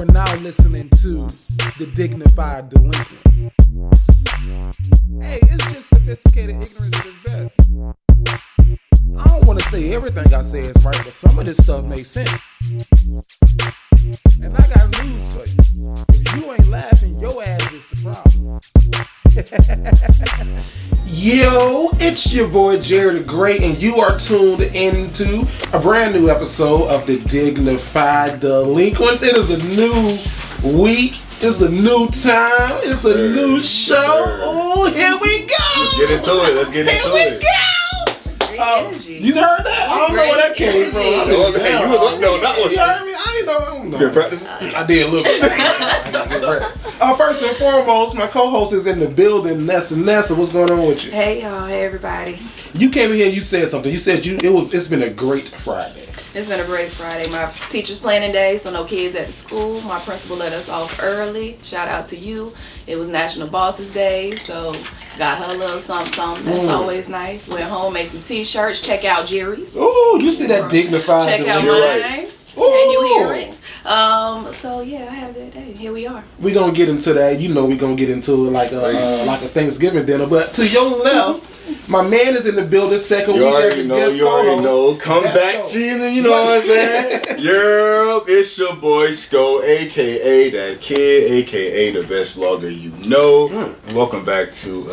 are now listening to the Dignified Delinquent. Hey, it's just sophisticated ignorance at its best. I don't want to say everything I say is right, but some of this stuff makes sense. And I got news for you. If you ain't laughing, your ass is the problem. Yo, it's your boy Jerry the Great, and you are tuned into a brand new episode of the Dignified Delinquents. It is a new week. It's a new time. It's a new show. Oh, here we go. Let's get into it. Here we go. You heard that? I don't know where that came from. You was up on that one. You heard me? I don't know. Been practicing? I did a little bit. I gotta get ready. First and foremost, my co-host is in the building. Nessa, what's going on with you? Hey y'all, hey everybody. You came in here and you said something. You said it's been a great Friday. It's been a great Friday. My teacher's planning day, so no kids at the school. My principal let us off early. Shout out to you. It was National Bosses Day, so got her a little something. That's always nice. Went home, made some t-shirts. Check out Jerry's. Oh, you see that Dignified? Check out mine. Right. Can you hear it? So yeah, I had a good day. Here we are. We're gonna get into that. You know, we're gonna get into it like a Thanksgiving dinner. But to your left, my man is in the building. Second week. You already know. Come back season. You know what I'm saying? It's your boy Sko, aka that kid, aka the best vlogger you know. Welcome back to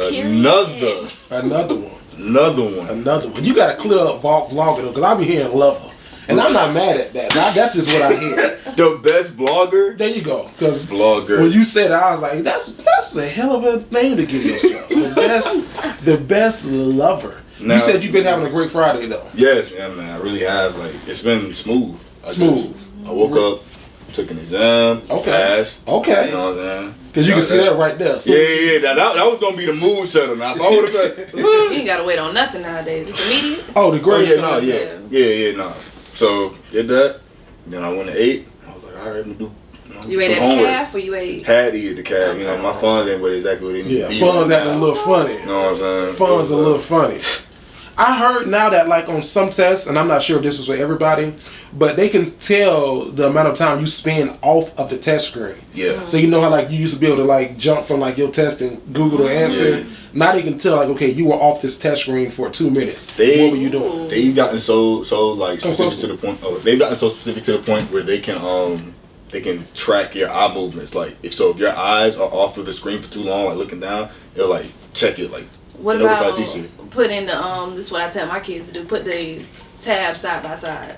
another one. You gotta clear up vlogging because I be hearing lover. And I'm not mad at that. That's just what I hear. The best vlogger? There you go. Because vlogger. When you said that, I was like, that's a hell of a name to give yourself. The best lover. Now, you said you've been having a great Friday, though. Yes, yeah, man. I really have. Like, it's been smooth. I woke up, took an exam, passed. Okay. You know what I'm saying? Because you can see that right there. So yeah. That was going to be the mood setter. Now, if I would have you ain't got to wait on nothing nowadays. It's immediate. Oh, the grades. No. So, did that. Then I went to 8. I was like, all right, I'm going to do You ate at the calf or you ate? Had to eat at the calf. You know, my funds ain't exactly what they need to be. Yeah, funds acting a little funny. You know what I'm saying? Funds a little funny. I heard now that like on some tests, and I'm not sure if this was for everybody, but they can tell the amount of time you spend off of the test screen. Yeah. So you know how like you used to be able to like jump from like your test and Google the answer. Yeah. Now they can tell like, okay, you were off this test screen for 2 minutes. What were you doing? They've gotten so like specific to the point. They've gotten so specific to the point where they can track your eye movements. Like if your eyes are off of the screen for too long, like looking down, they'll like check it like. What about put in the this is what I tell my kids to do, put these tabs side by side.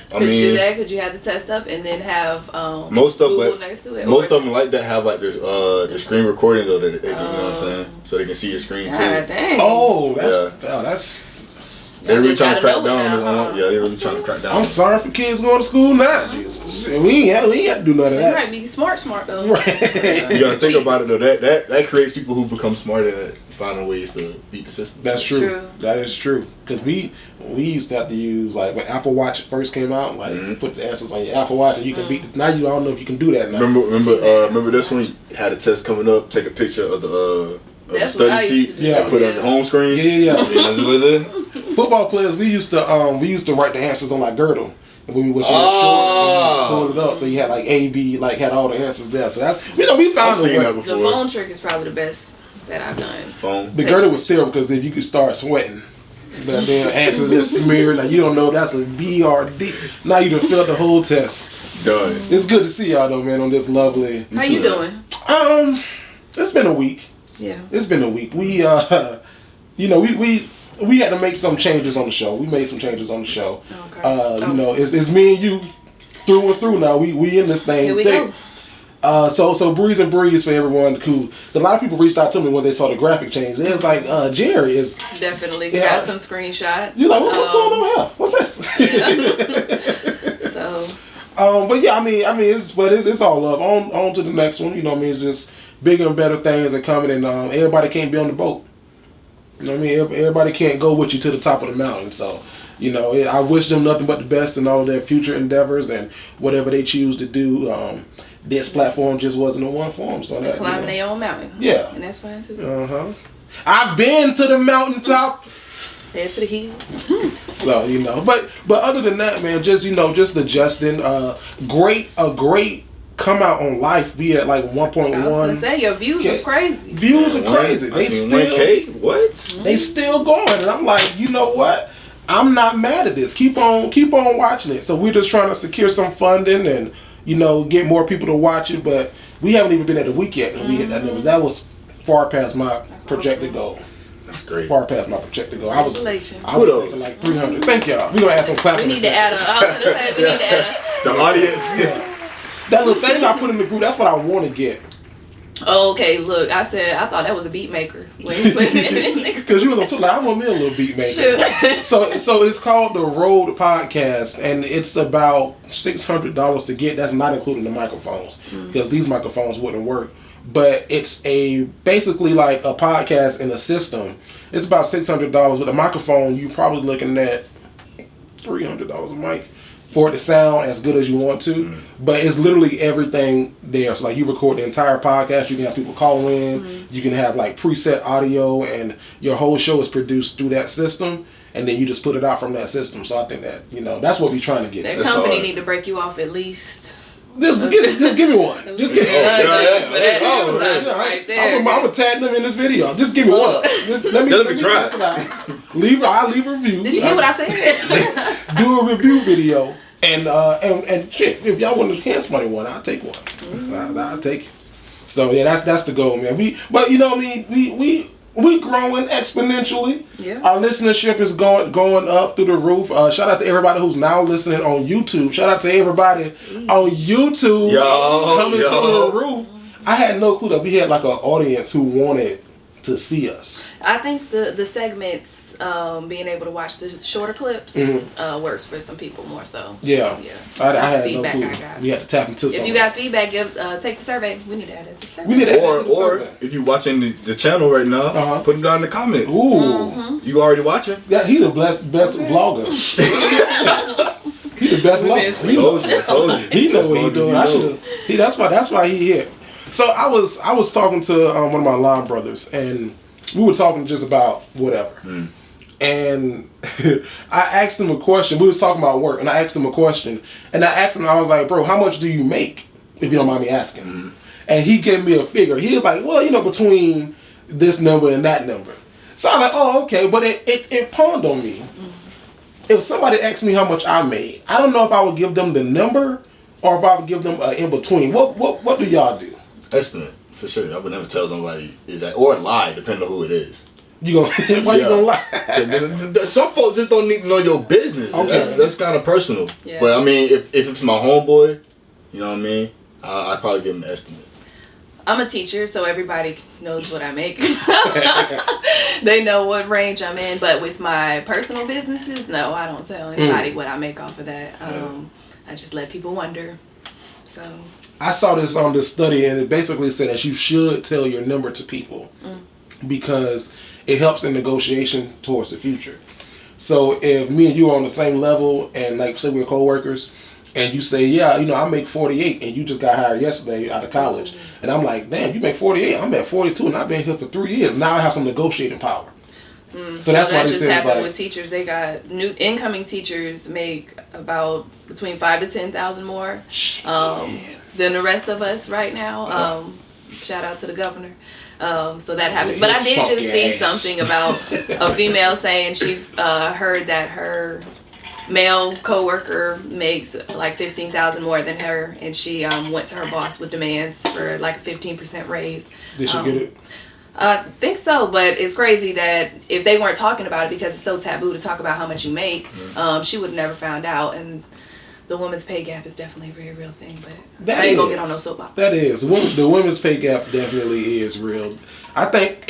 Could you do that? Could you have the test up and then have Google next to it? Most of them like that have like this the screen recording though that they do, you know what I'm saying? So they can see your screen too. Dang. Oh, that's they're really trying to crack down. Yeah, they're really trying to crack down. I'm sorry for kids going to school now. Jesus. We ain't got to do none of that. You might be smart though. Right. You gotta think about it though. That creates people who become smarter at finding ways to beat the system. That's true. That is true. Because we used to have to use like when Apple Watch first came out, like put the answers on your Apple Watch and you can beat. Now you don't know if you can do that now. Remember this one? You had a test coming up. Take a picture of the study sheet and put it on the home screen. Yeah. Football players, we used to write the answers on like Girdle. When we was shorts and we pulled it up, so you had like A, B, like had all the answers there. So that's we found a way. The phone trick is probably the best that I've done. The Girdle was still because if you could start sweating, then answers just smeared. Now you don't know that's a B or D. Now you done filled the whole test. Done. It's good to see y'all though, man. On this lovely. How you doing? It's been a week. Yeah. It's been a week. We we had to make some changes on the show. We made some changes on the show. Okay. You know, it's me and you through and through now. We in this thing. Here we go. So Bri and Breeze for everyone. Cool. A lot of people reached out to me when they saw the graphic change. It was like Jerry is definitely got some screenshots. You're like, what's going on here? What's this? Yeah. So. But yeah, I mean, it's all love. On to the next one. You know what I mean? It's just bigger and better things are coming, and everybody can't be on the boat. You know what I mean? Everybody can't go with you to the top of the mountain. So, you know, I wish them nothing but the best in all of their future endeavors and whatever they choose to do. This platform just wasn't the one for them. So that climbing their own mountain. Yeah. And that's fine too. I've been to the mountaintop. Head to the hills. So, you know, but other than that, man, just adjusting. A great come out on life be at like 1.1. I was gonna say your views was crazy. Views are crazy. I They seen still 1K. What? They still going, and I'm like, you know what? I'm not mad at this. Keep on watching it. So we're just trying to secure some funding and get more people to watch it. But we haven't even been at a week yet, and we hit that number. That was far past my projected goal. That's great. Far past my projected goal. I was thinking like 300. Thank y'all. We're gonna add some clapping. We need to add I was gonna say we need to add the audience. That little thing I put in the group, that's what I want to get. Oh, okay, look, I thought that was a beat maker. Because you was on Twitter, like, I want me a little beat maker. So it's called the Road Podcast, and it's about $600 to get. That's not including the microphones, because these microphones wouldn't work. But it's basically like a podcast in a system. It's about $600 with a microphone. You're probably looking at $300 a mic for it to sound as good as you want to. But it's literally everything there. So like you record the entire podcast, you can have people call in, you can have like preset audio, and your whole show is produced through that system, and then you just put it out from that system. So I think that, that's what we're trying to get that to. company need to break you off at least. Just give me one. Just give me one. I'm gonna tag them in this video. Just give me one. Let me try it out. I'll leave a review. Did you hear what I said? Do a review video, and shit. If y'all want to can somebody one, I'll take one. I'll take it. So yeah, that's the goal, man. We growing exponentially. Yeah. Our listenership is going up through the roof. Shout out to everybody who's now listening on YouTube. Shout out to everybody on YouTube coming through the roof. I had no clue that we had like an audience who wanted to see us. I think the segments, being able to watch the shorter clips, works for some people more so. Yeah. I had no clue. We had to tap into something. If you got feedback, take the survey. We need to add it to the survey. We need to add it to the survey. Or if you're watching the channel right now, put it down in the comments. Ooh. You already watching? Yeah, he the best vlogger. He the best vlogger. I told you. He know what he doing. That's why he here. So I was talking to one of my line brothers, and we were talking just about whatever. And I asked him a question. We was talking about work, and I asked him a question. And I asked him, I was like, bro, how much do you make, if you don't mind me asking? And he gave me a figure. He was like, well, between this number and that number. So I'm like, oh, okay. But it pawned on me. If somebody asked me how much I made, I don't know if I would give them the number or if I would give them an in-between. What do y'all do? Estimate, for sure. I would never tell somebody or lie, depending on who it is. You gonna you gonna lie? Some folks just don't need to know your business. Okay. That's kind of personal. Yeah. But I mean, if it's my homeboy, you know what I mean, I'd probably give him an estimate. I'm a teacher, so everybody knows what I make. They know what range I'm in. But with my personal businesses, no, I don't tell anybody what I make off of that. I just let people wonder. So I saw this on this study, and it basically said that you should tell your number to people because it helps in negotiation towards the future. So if me and you are on the same level, and like say we're co-workers, and you say, yeah, I make 48, and you just got hired yesterday out of college, and I'm like, damn, you make 48, I'm at 42, and I've been here for 3 years. Now I have some negotiating power. So that's why that they just say happened with teachers. They got new incoming teachers make about between 5,000 to 10,000 more than the rest of us right now. Shout out to the governor. So that happened. But I did just see something about a female saying she heard that her male coworker makes like 15,000 more than her, and she went to her boss with demands for like a 15% raise. Did she get it? I think so, but it's crazy that if they weren't talking about it because it's so taboo to talk about how much you make, she would have never found out. And the women's pay gap is definitely a very real thing, but I ain't gonna get on no soapbox. That is. The women's pay gap definitely is real. I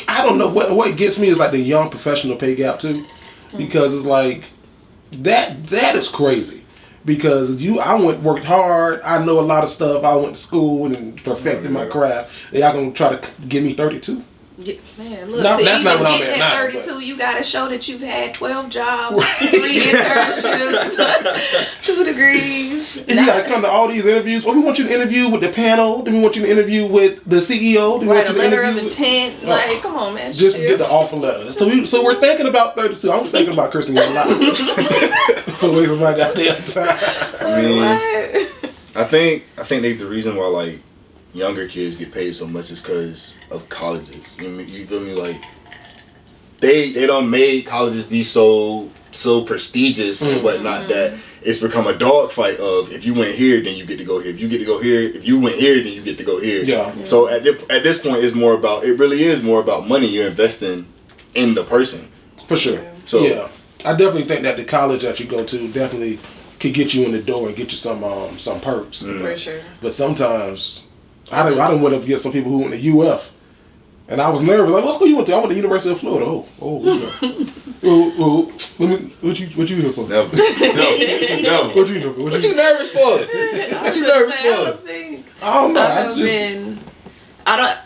don't know, what gets me is like the young professional pay gap too, because it's like, that is crazy. Because I worked hard, I know a lot of stuff, I went to school and perfected my craft. Y'all gonna try to give me 32? Yeah, man, look, no, that's not what I'm at now. 32, you gotta show that you've had 12 jobs, 3 internships, 2 degrees. And you gotta come to all these interviews. Well, we want you to interview with the panel. Then we want you to interview with the CEO. Write a letter of intent. Like, come on, man. Just get the offer letter. So we're thinking about 32. I'm thinking about cursing you a lot for wasting my goddamn time. I think the reason why like younger kids get paid so much is because of colleges. You feel me? Like they don't make colleges be so prestigious and whatnot that it's become a dogfight of if you went here then you get to go here. If you get to go here, if you went here then you get to go here. Yeah. So at this point it's more about, it really is more about money you're investing in the person. For sure. So yeah, I definitely think that the college that you go to definitely could get you in the door and get you some perks. For sure. But sometimes I done went up against some people who went to UF. And I was nervous. Like, what school you went to? I went to the University of Florida. What you here for? No. What you here for? What you nervous for? What you nervous for? I don't know. I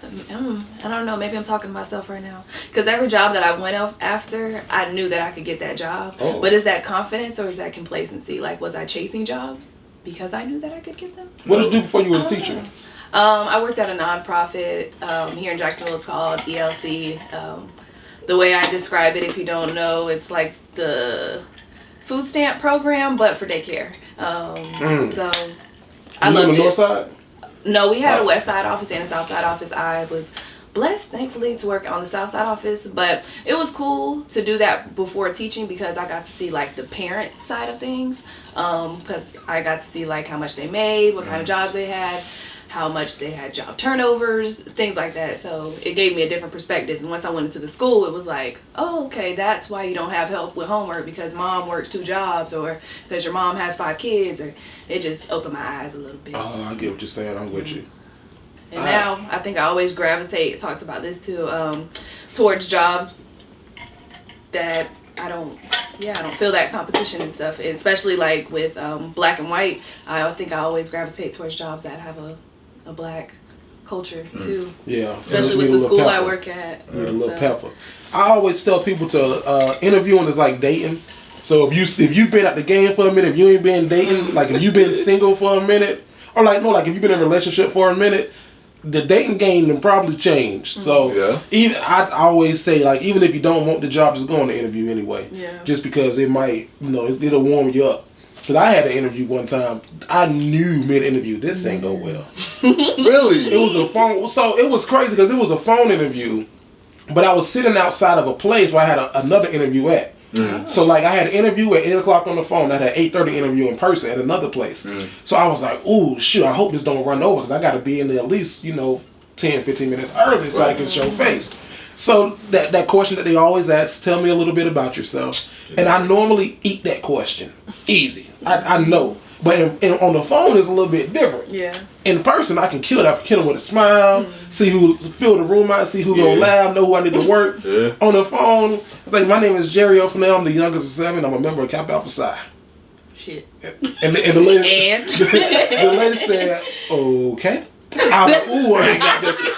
don't know. Maybe I'm talking to myself right now. Because every job that I went after, I knew that I could get that job. Oh. But is that confidence or is that complacency? Like, was I chasing jobs because I knew that I could get them? What did you do before you were a teacher? I worked at a nonprofit here in Jacksonville. It's called ELC. The way I describe it, if you don't know, it's like the food stamp program, but for daycare. So I you loved on the it. north side? No, we had a west side office and a south side office. I was blessed, thankfully, to work on the south side office, but it was cool to do that before teaching because I got to see like the parent side of things. Because I got to see like how much they made, what kind of jobs they had, how much they had job turnovers, things like that. So it gave me a different perspective. And once I went into the school, it was like, oh, okay, that's why you don't have help with homework because mom works 2 jobs or because your mom has 5 kids. Or it just opened my eyes a little bit. Oh, I get what you're saying. I'm with you. And now I think I always gravitate, talked about this too, towards jobs that I don't feel that competition and stuff. Especially like with black and white, I think I always gravitate towards jobs that have a black culture too. Yeah. Especially with the school I work at. Need a little pepper. I always tell people to interviewing is like dating. So if you've been at the game for a minute, if you ain't been dating, like if you've been single for a minute, or like if you've been in a relationship for a minute, the dating game will probably change. So even I always say like even if you don't want the job, just go on the interview anyway. Yeah. Just because it might it'll warm you up. Because I had an interview one time. I knew mid-interview, this ain't go well. Really? It was a phone. So it was crazy because it was a phone interview. But I was sitting outside of a place where I had another interview at. So like I had an interview at 8 o'clock on the phone. I had an 8:30 interview in person at another place. So I was like, ooh, shoot, I hope this don't run over because I got to be in there at least, 10, 15 minutes early so I can show face. So that question that they always ask, tell me a little bit about yourself. And I normally eat that question. Easy. I know. But on the phone it's a little bit different. Yeah. In person I can kill it. I can kill them with a smile, fill the room out, see who gonna laugh, know who I need to work. Yeah. On the phone, it's like, my name is Jerry O'Fnell, I'm the youngest of 7, I'm a member of Kappa Alpha Psi. Shit. And the lady the lady said, okay. I was like, ooh, I ain't got this one.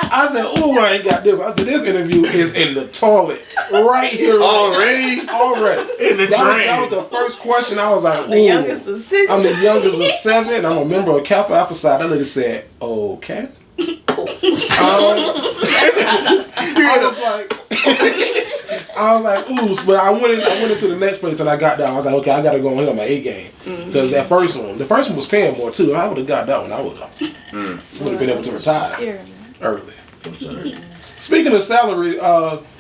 I said, ooh, I ain't got this one. I said, this interview is in the toilet. Right here. Already? In the drain. That was the first question. I was like, ooh. I'm the youngest of 6. I'm the youngest of 7. I'm a member of Kappa Alpha Psi. That lady said, okay. I was like, ooh, but I went into the next place and I got down. I was like, okay, I gotta go on here on my A game. Because the first one was paying more too. If I would have got that one, I would have been able to retire early. Speaking of salary,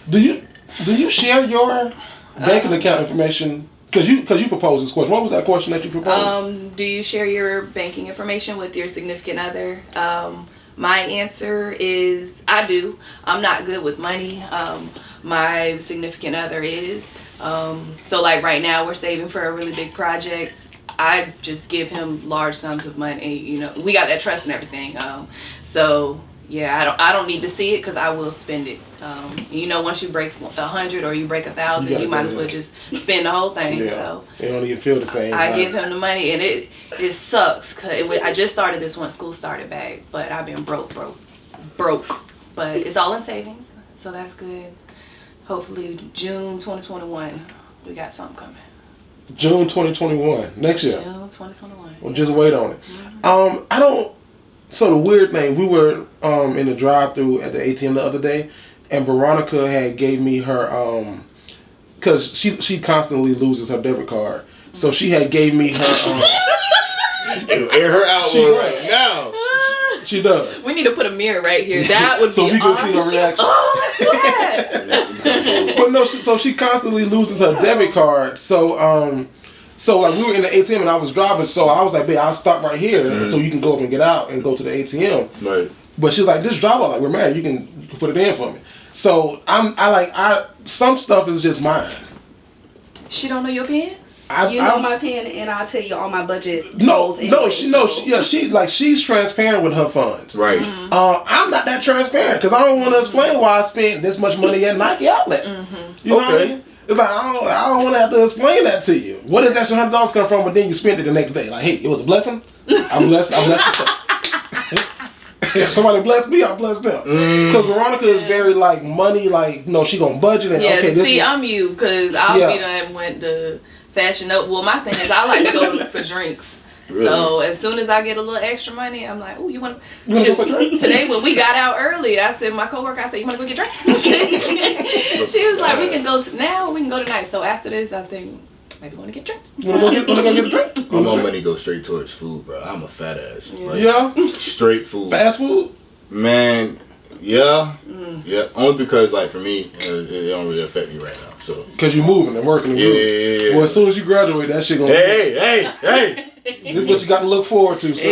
do you share your banking account information? Because you proposed this question. What was that question that you proposed? Do you share your banking information with your significant other? My answer is I do. I'm not good with money. My significant other is. So like right now we're saving for a really big project. I just give him large sums of money. We got that trust and everything. So yeah, I don't need to see it because I will spend it. Once you break 100 or you break 1,000, you might as well just spend the whole thing. Yeah. So it don't even feel the same. I give him the money, and it sucks because I just started this once school started back, but I've been broke. But it's all in savings, so that's good. Hopefully June 2021, we got something coming. June 2021, next year. June 2021. Well, just wait on it. So the weird thing, we were in the drive-thru at the ATM the other day, and Veronica had gave me her because she constantly loses her debit card, so she had gave me her It'll air her out She right now. She does. We need to put a mirror right here. That would So be we can awesome. see her reaction. Oh, let's do that. But no, so she constantly loses her debit card. So like we were in the ATM and I was driving, so I was like, babe, I'll stop right here so you can go up and get out and go to the ATM. Right. But she's like, just drive out, like we're married, you can put it in for me. So I some stuff is just mine. She don't know your PIN? You know my PIN, and I'll tell you all my budget. No, goals she's transparent with her funds. Right. Mm-hmm. I'm not that transparent because I don't want to explain why I spent this much money at Nike Outlet. You know what I mean? It's like I don't want to have to explain that to you. Where does that $100 come from? But then you spent it the next day. Like, hey, it was a blessing. I blessed the stuff. Somebody blessed me, I blessed them. Because Veronica is very like money, like she gonna budget and Yeah, okay. This see, is, I'm you because I'll be done went to fashion up. Well, my thing is I like to go for drinks. Really? So as soon as I get a little extra money, I'm like, oh, you want You wanna go for drinks? Today when we got out early, I said my coworker, I said, you want to go get drinks? She was like, we can go now, we can go tonight. So after this, I think maybe want to get drinks. You wanna go get a drink? All my money goes straight towards food, bro. I'm a fat ass. Yeah. Like, Yeah. Straight food. Fast food. Man, yeah. Yeah. Only because, like, for me, it don't really affect me right now. So. Because you're moving and working and moving. Yeah. Well, as soon as you graduate, that shit gonna. Hey. This is what you got to look forward to. So.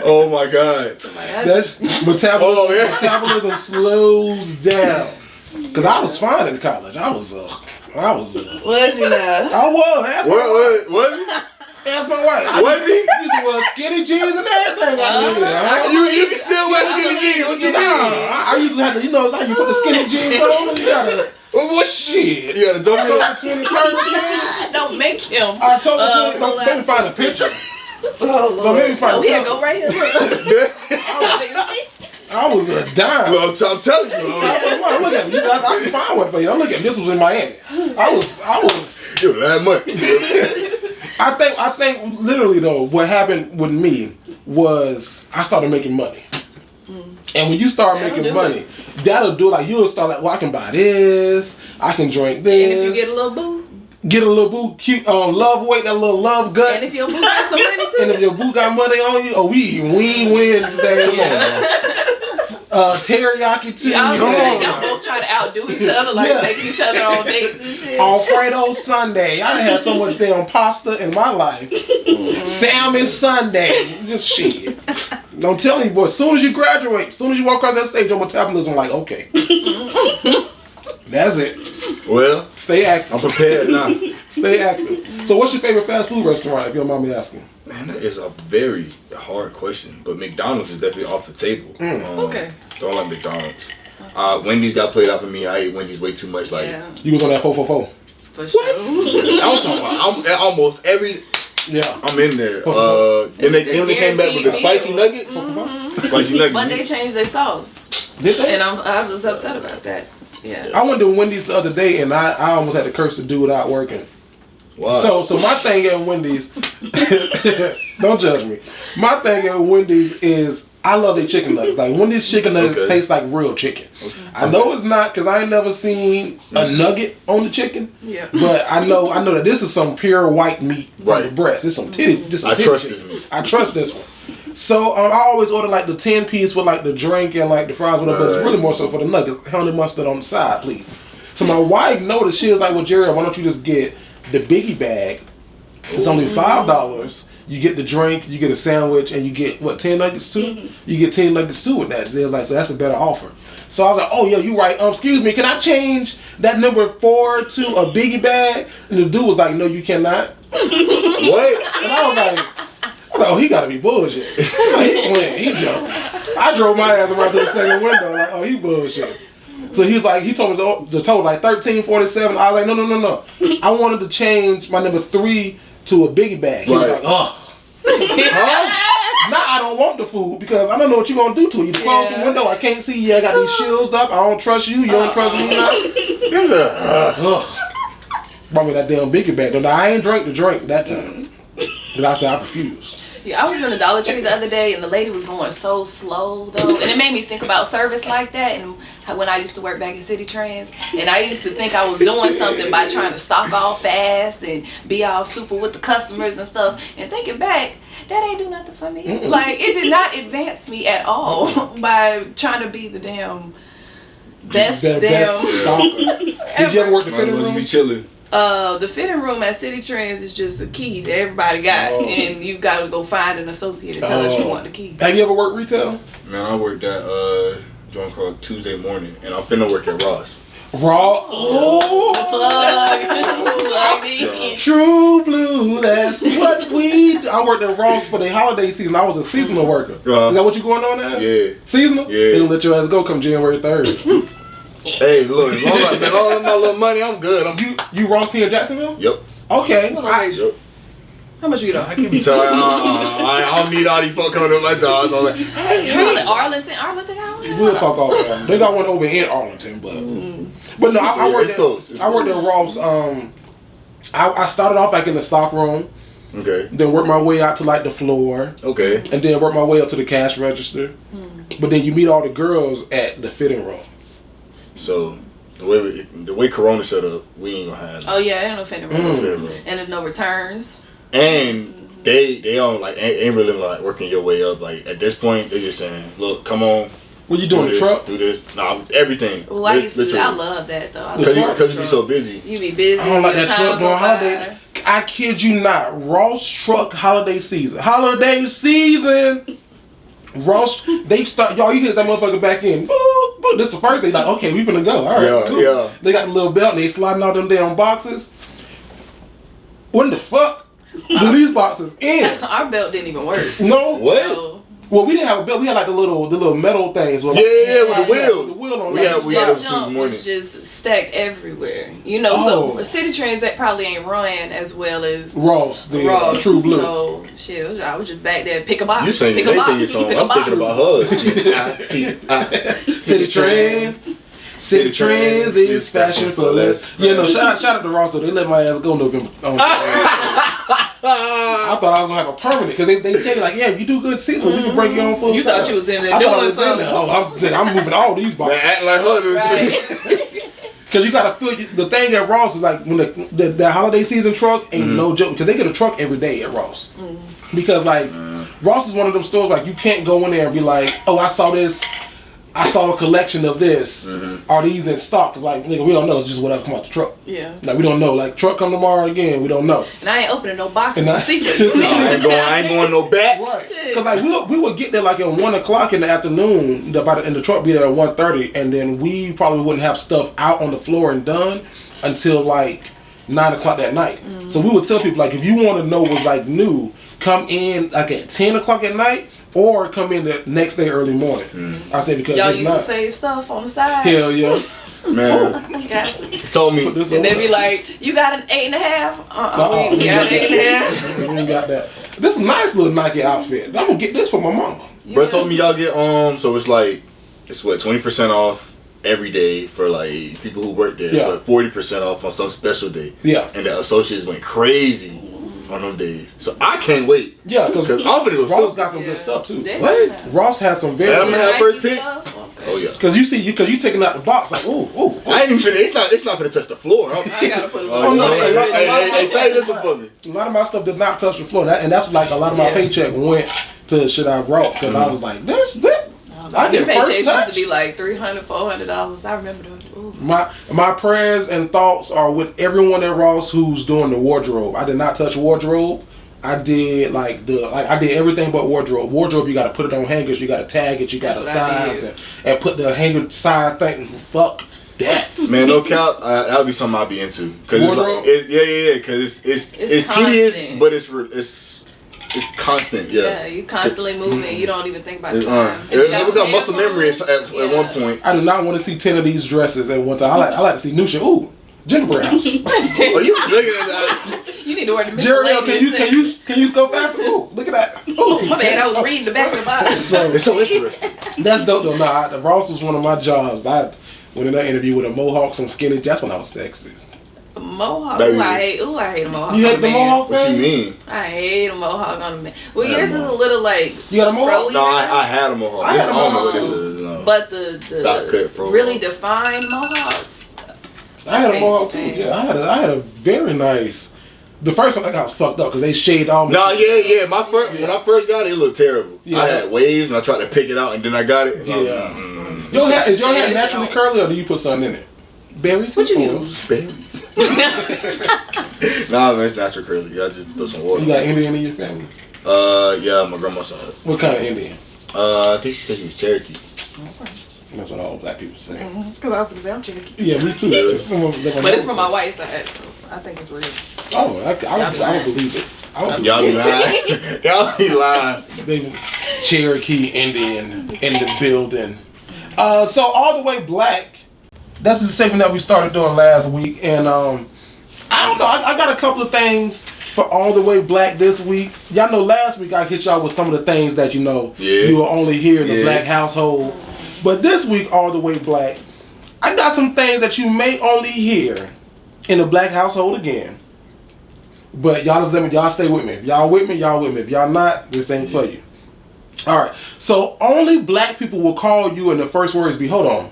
Oh my God. That's metabolism. yeah. Metabolism slows down. Because I was fine in college. I was. Was you now? I was. That's my wife. What? That's my wife. Was he? I used to wear skinny jeans and everything. You can still wear skinny jeans. What you mean? I used to have to, like you put the skinny jeans on and you gotta. What shit? You gotta jump Opportunity can. Don't make him. I told you, let me find a picture. Oh, No, let me find a Here, picture. go right here. I was a dime. Well, I'm telling you. Look at me. I can find one for you. Look at me. This was in Miami. I was. You that money. I think literally though, what happened with me was I started making money. And when you start making money, that'll do like you'll start like, well, I can buy this, I can drink this. And if you get a little boo, cute, love weight, that little love gut. and if your boo got some money too. And if your boo got money on you, we eat Wednesday. Come on, man. Teriyaki Tuesday. Y'all both trying to outdo each other, like taking each other on dates and shit. Alfredo Sunday. I done had so much damn pasta in my life. Salmon Sunday. Just shit. Don't tell you, boy. As soon as you graduate, as soon as you walk across that stage, your metabolism like, okay. That's it. Well, stay active. I'm prepared now. Stay active. So what's your favorite fast food restaurant, if you don't mind me asking? Man, that is a very hard question, but McDonald's is definitely off the table. Okay. Don't like McDonald's. Wendy's got played out for me. I ate Wendy's way too much. Like, you was on that 444. For sure. I'm talking about. I'm almost every. Yeah. I'm in there. Then they came back with the spicy nuggets. Spicy nuggets. But they changed their sauce. Did they? And I was upset about that. Yeah. I went to Wendy's the other day and I almost had to curse the dude out working. Wow. So my thing at Wendy's, don't judge me. My thing at Wendy's is I love their chicken nuggets. Like Wendy's chicken nuggets taste like real chicken. Okay. I know it's not because I ain't never seen a nugget on the chicken. Yeah. But I know that this is some pure white meat from the breast. It's some titty. I trust this meat. I trust this one. So I always order like the 10-piece with like the drink and like the fries, whatever. But it's really more so for the nuggets. Honey mustard on the side, please. So my wife noticed, she was like, well, Jared, why don't you just get the biggie bag? It's only $5. You get the drink, you get a sandwich, and you get, 10 nuggets too? You get 10 nuggets too with that. They was like, so that's a better offer. So I was like, oh, yeah, you right. Excuse me, can I change that number 4 to a biggie bag? And the dude was like, no, you cannot. What? And I was like, oh, he gotta be bullshit. He jumped. I drove my ass around to the second window, like, oh, he bullshit. So he was like, he told me the total like $13.47. I was like, no. I wanted to change my number 3 to a biggie bag. He was like, oh. Huh? Now I don't want the food because I don't know what you're gonna do to it. You close the window, I can't see you. I got these shields up. I don't trust you. You don't trust me now. Brought me that damn biggie bag. Though I ain't drank the drink that time. And I said I refuse. Yeah, I was in the Dollar Tree the other day, and the lady was going so slow though, and it made me think about service like that. And when I used to work back in City Trends, and I used to think I was doing something by trying to stock all fast and be all super with the customers and stuff. And thinking back, that ain't do nothing for me. Mm-mm. Like, it did not advance me at all by trying to be the damn best stalker. Did you ever work the fitting room? Be chilling. The fitting room at City Trends is just a key that everybody got, and you got to go find an associate and tell us you want the key. Have you ever worked retail? Man, I worked at joint called Tuesday Morning, and I'm finna work at Ross. Raw. True blue, that's what we do. I worked at Ross for the holiday season. I was a seasonal worker. Is that what you going on as? Yeah. Seasonal? Yeah. They don't let your ass go come January 3rd. Hey, look, as long as my little money, I'm good. You Ross here in Jacksonville? Yep. Okay. Yep. How much you get on? I can't be so I don't need all these folks coming to my job. So I'm like, hey, Arlington, we'll talk all that. They got one over in Arlington, but no, I worked at Ross. I started off like in the stock room. Okay. Then worked my way out to like the floor. Okay. And then worked my way up to the cash register. But then you meet all the girls at the fitting room. So the way Corona set up, we ain't gonna have. Oh yeah, ain't no fitting room. And there's no returns. And they don't like ain't really like working your way up. Like at this point, they're just saying, "Look, come on." What you doing? The truck? Do this? Nah, everything. Well, I used to do that. I love that though. Because you be so busy. You be busy. I don't like that truck during holiday. I kid you not. Ross truck holiday season. Holiday season. Ross, they start, y'all, you hear that motherfucker back in. Boop, boop. This is the first day. Like, okay, we finna go. All right, cool. Yeah. They got the little belt and they sliding all them damn boxes. What the fuck? Do these boxes in? Our belt didn't even work. No. What? No. Well, we didn't have a belt. We had like the little metal things. With with the wheels. With the wheel on. We had junk was just stacked everywhere. You know, so City Trends that probably ain't run as well as Ross, True Blue. So shit, I was just back there pick a box. You saying anything song? I'm thinking about her. City Trends. City Trends is fashion for less. Yeah, no, shout out to Ross though. They let my ass go November. I thought I was gonna have a permanent because they tell you like, yeah, if you do good season, we can bring you on full time. You thought you was in there doing something. I'm moving all these boxes. Acting like her. Because you gotta feel the thing at Ross is like when the holiday season truck ain't no joke because they get a truck every day at Ross. Because like Ross is one of them stores like you can't go in there and be like, oh, I saw a collection of this. Are these in stock? Cause like nigga, we don't know. It's just whatever come out the truck. Yeah. Like we don't know. Like truck come tomorrow again. We don't know. And I ain't opening no boxes. Secret. I ain't going no back. Right. Cause like we would get there like at 1 o'clock in the afternoon. And the truck be there at 1:30, and then we probably wouldn't have stuff out on the floor and done until like 9 o'clock that night. So we would tell people like if you want to know what's like new, come in like at 10 o'clock at night. Or come in the next day early morning. I say because y'all used to save stuff on the side. Hell yeah, man. Told me, and they be like, "You got an 8.5?" We got an 8.5. We ain't got that. This nice little Nike outfit. I'm gonna get this for my mama. Yeah. Bro told me y'all get so it's like it's what 20% off every day for like people who work there, but 40% off on some special day. Yeah, and the associates went crazy on them days, so I can't wait. Yeah, because Ross got some good stuff too. What? Ross has some very. I'm gonna have first pick. Oh yeah. Because you taking out the box like ooh. I ain't even finna. It's not gonna touch the floor. I gotta put it on. Hey, say this for me. A lot of my stuff did not touch the floor, and that's like a lot of my paycheck went to shit I brought because I was like this. I get first touch. Used to be like $300, $400. I remember those. Ooh. My prayers and thoughts are with everyone at Ross who's doing the wardrobe. I did not touch wardrobe. I did I did everything but wardrobe. Wardrobe, you got to put it on hangers. You got to tag it. You got to size and put the hanger size thing. Fuck that. Man, no cap. That would be something I'd be into. Cause wardrobe. Because it's tedious, but it's constant, Yeah, you constantly moving. You don't even think about time. We got muscle memory at one point. I do not want to see 10 of these dresses at one time. I like to see new shit. Ooh, gingerbread house. Are you drinking that? You need to wear the Jerry, can you go faster? Ooh, look at that. Ooh, my bad. I was reading the back of the box. It's so interesting. That's dope though. Ross was one of my jobs. I went in that interview with a mohawk, some skinny. That's when I was sexy. Mohawk. Baby. I hate a mohawk. You on hate a the man. mohawk What you phase? mean? I hate a mohawk on a man. Well, I had yours a is a mohawk. little like. You got a mohawk? froey. No, I had a mohawk. I had a don't know mohawk what too. this is. No. But Dot cut the fro really mohawk. defined mohawks. I had a can't mohawk too. stand. Yeah, I had a very nice. The first one I got was fucked up because they shaved all. No, yeah. When I first got it looked terrible. Yeah. I had waves and I tried to pick it out and then I got it. And I was Yeah. like, Your hair is your hair Shave it naturally out. curly or do you put something in it? Berries. What you Or- use? berries. Nah, man, it's natural curly. I just throw some water. You got Indian in your family? Yeah, my grandma's side. What kind of Indian? I think she said she was Cherokee. That's what all black people say. Because I was going to say I'm Cherokee. Yeah, me too. But it's from my white side. I think it's real. Oh, I Y'all be would lying. believe it. I would Y'all be lying. Y'all be lying. They Cherokee Indian in the building. So all the way black. That's the segment that we started doing last week, and I don't know. I got a couple of things for all the way black this week. Y'all know last week I hit y'all with some of the things that you will only hear in the black household. But this week, all the way black, I got some things that you may only hear in the black household again. But y'all just let me, y'all stay with me. If y'all with me, y'all with me. If y'all not, this ain't for you. All right. So only black people will call you, and the first words be, "Hold on."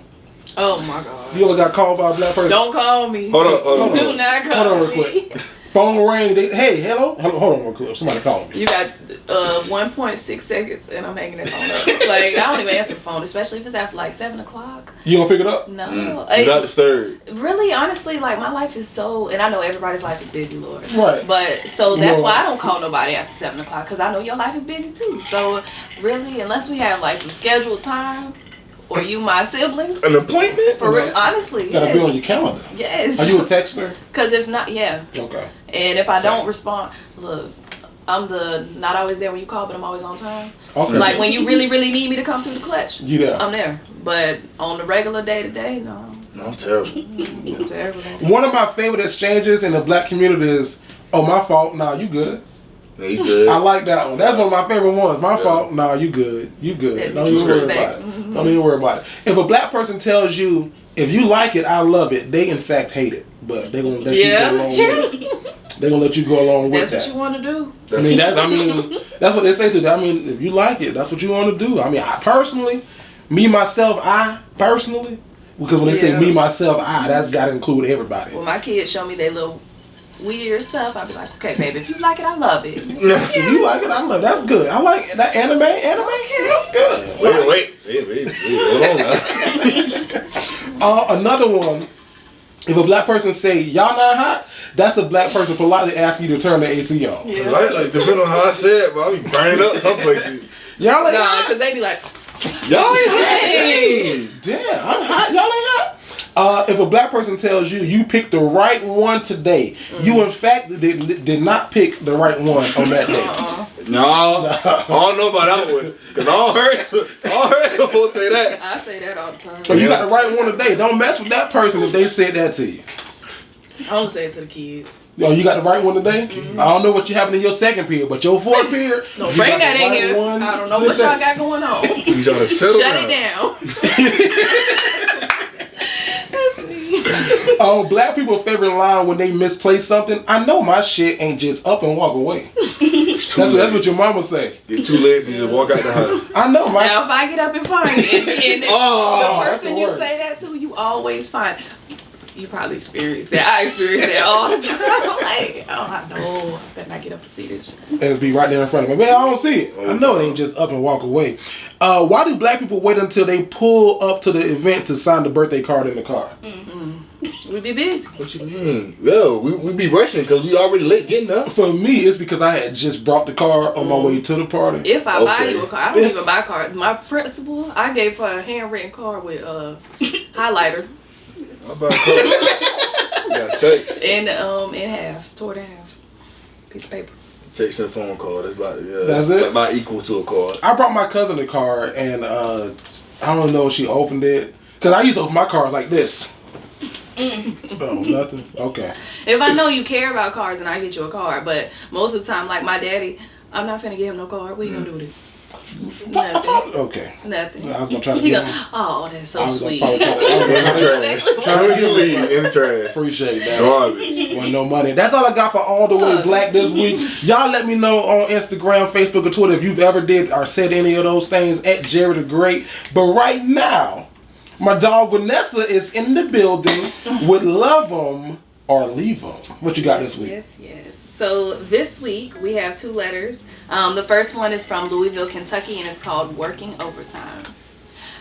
Oh my God. You ever got called by a black person? Don't call me. Hold on. Do not call Hold on real me. quick. Phone ring. Hey, hello. Hold on real quick. Somebody calling me. You got 1.6 seconds and I'm hanging that phone up. Like, I don't even answer the phone, especially if it's after like 7 o'clock. You gonna pick it up? No. Do not disturb. Really, honestly, like my life is so, and I know everybody's life is busy, Lord. Right. But so that's Right. why I don't call nobody after 7 o'clock, because I know your life is busy too. So really, unless we have like some scheduled time, or you my siblings, An appointment? for real, honestly, Gotta yes. be on your calendar. Yes. Are you a texter? Because if not, yeah. Okay. And if I Same. don't respond, look, I'm the not always there when you call, but I'm always on time. Okay. Like when you really, really need me to come through the clutch, You there? I'm there. But on the regular day to day, no. No, I'm terrible. I'm terrible. One of my favorite exchanges in the black community is, "Oh, my fault. Nah, you good." Yeah, you good. I like that one. That's one of my favorite ones. My Yeah. fault. Nah, you good. You good. That Don't even worry respect. about it. Mhm. Don't even worry about it. If a black person tells you, "If you like it, I love it," they in fact hate it, but they gonna let you Yeah, go that's along true. with it. They gonna let you go along with That's that. what you want to do. That's what they say to them. I mean, if you like it, that's what you want to do. I mean, I personally, because when they say Yeah. me, myself, I, that's got to include everybody. When my kids show me their little weird stuff, I'll be like, okay, baby, if you like it, I love it. If you like it, I love it. That's good. I like it. That anime, that's good. Wait. Hold on now. Another one. If a black person say y'all not hot, that's a black person politely asking you to turn the AC on. Yeah. Like depending on how I say it, but I be burning up some places. Y'all ain't Nah, hot. because they be like, Y'all ain't hey. Damn, I'm hot. Y'all ain't hot. If a black person tells you you picked the right one today, you in fact did not pick the right one on that day. No, I don't know about that one. Because I don't heard some folks say that. I say that all the time. So you got the right one today. Don't mess with that person if they said that to you. I don't say it to the kids. Yo, you got the right one today? I don't know what you having in your second period, but your fourth period, Don't you bring got that the in right here. one I don't know what today. y'all got going on. You trying to settle Shut down. it down. That's me. Black people's favorite line when they misplace something, "I know my shit ain't just up and walk away." That's what your mama say. Get 2 legs and just walk out the house. I know my. Now, if I get up and find it, and Oh, the that's person the you worst. say that to, you always find. You probably experienced that. I experience that all the time. Like, oh, I know. I better not get up to see this shit. And it'll be right there in front of me. Man, I don't see it. I know it ain't just up and walk away. Why do black people wait until they pull up to the event to sign the birthday card in the car? We be busy. What you mean? Yo, we be rushing because we already late getting up. For me, it's because I had just brought the car on my way to the party. If I buy Okay. you a car, I don't even buy cars. My principal, I gave her a handwritten card with highlighter How about you got text. and in half, tore it in half, piece of paper. Text and a phone call. That's about That's it? About equal to a card. I brought my cousin the car, and I don't know if she opened it. Because I used to open my cars like this. Oh, nothing? Okay. If I know you care about cars, then I get you a car. But most of the time, like my daddy, I'm not finna give him no car. What you gonna do with it? Nothing. Okay. Nothing. I was gonna try to He get go, him. oh, that's so I was sweet. gonna probably In the trash. Soon as you leave, in the trash. appreciate that. Garbage. Want no money. That's all I got for All the Way Black this week. Y'all let me know on Instagram, Facebook, or Twitter if you've ever did or said any of those things at Jerry the Great. But right now, my dog Vanessa is in the building with Love 'em or Leave 'em. What you got this week? Yes. So this week we have 2 letters. The first one is from Louisville, Kentucky, and it's called Working Overtime.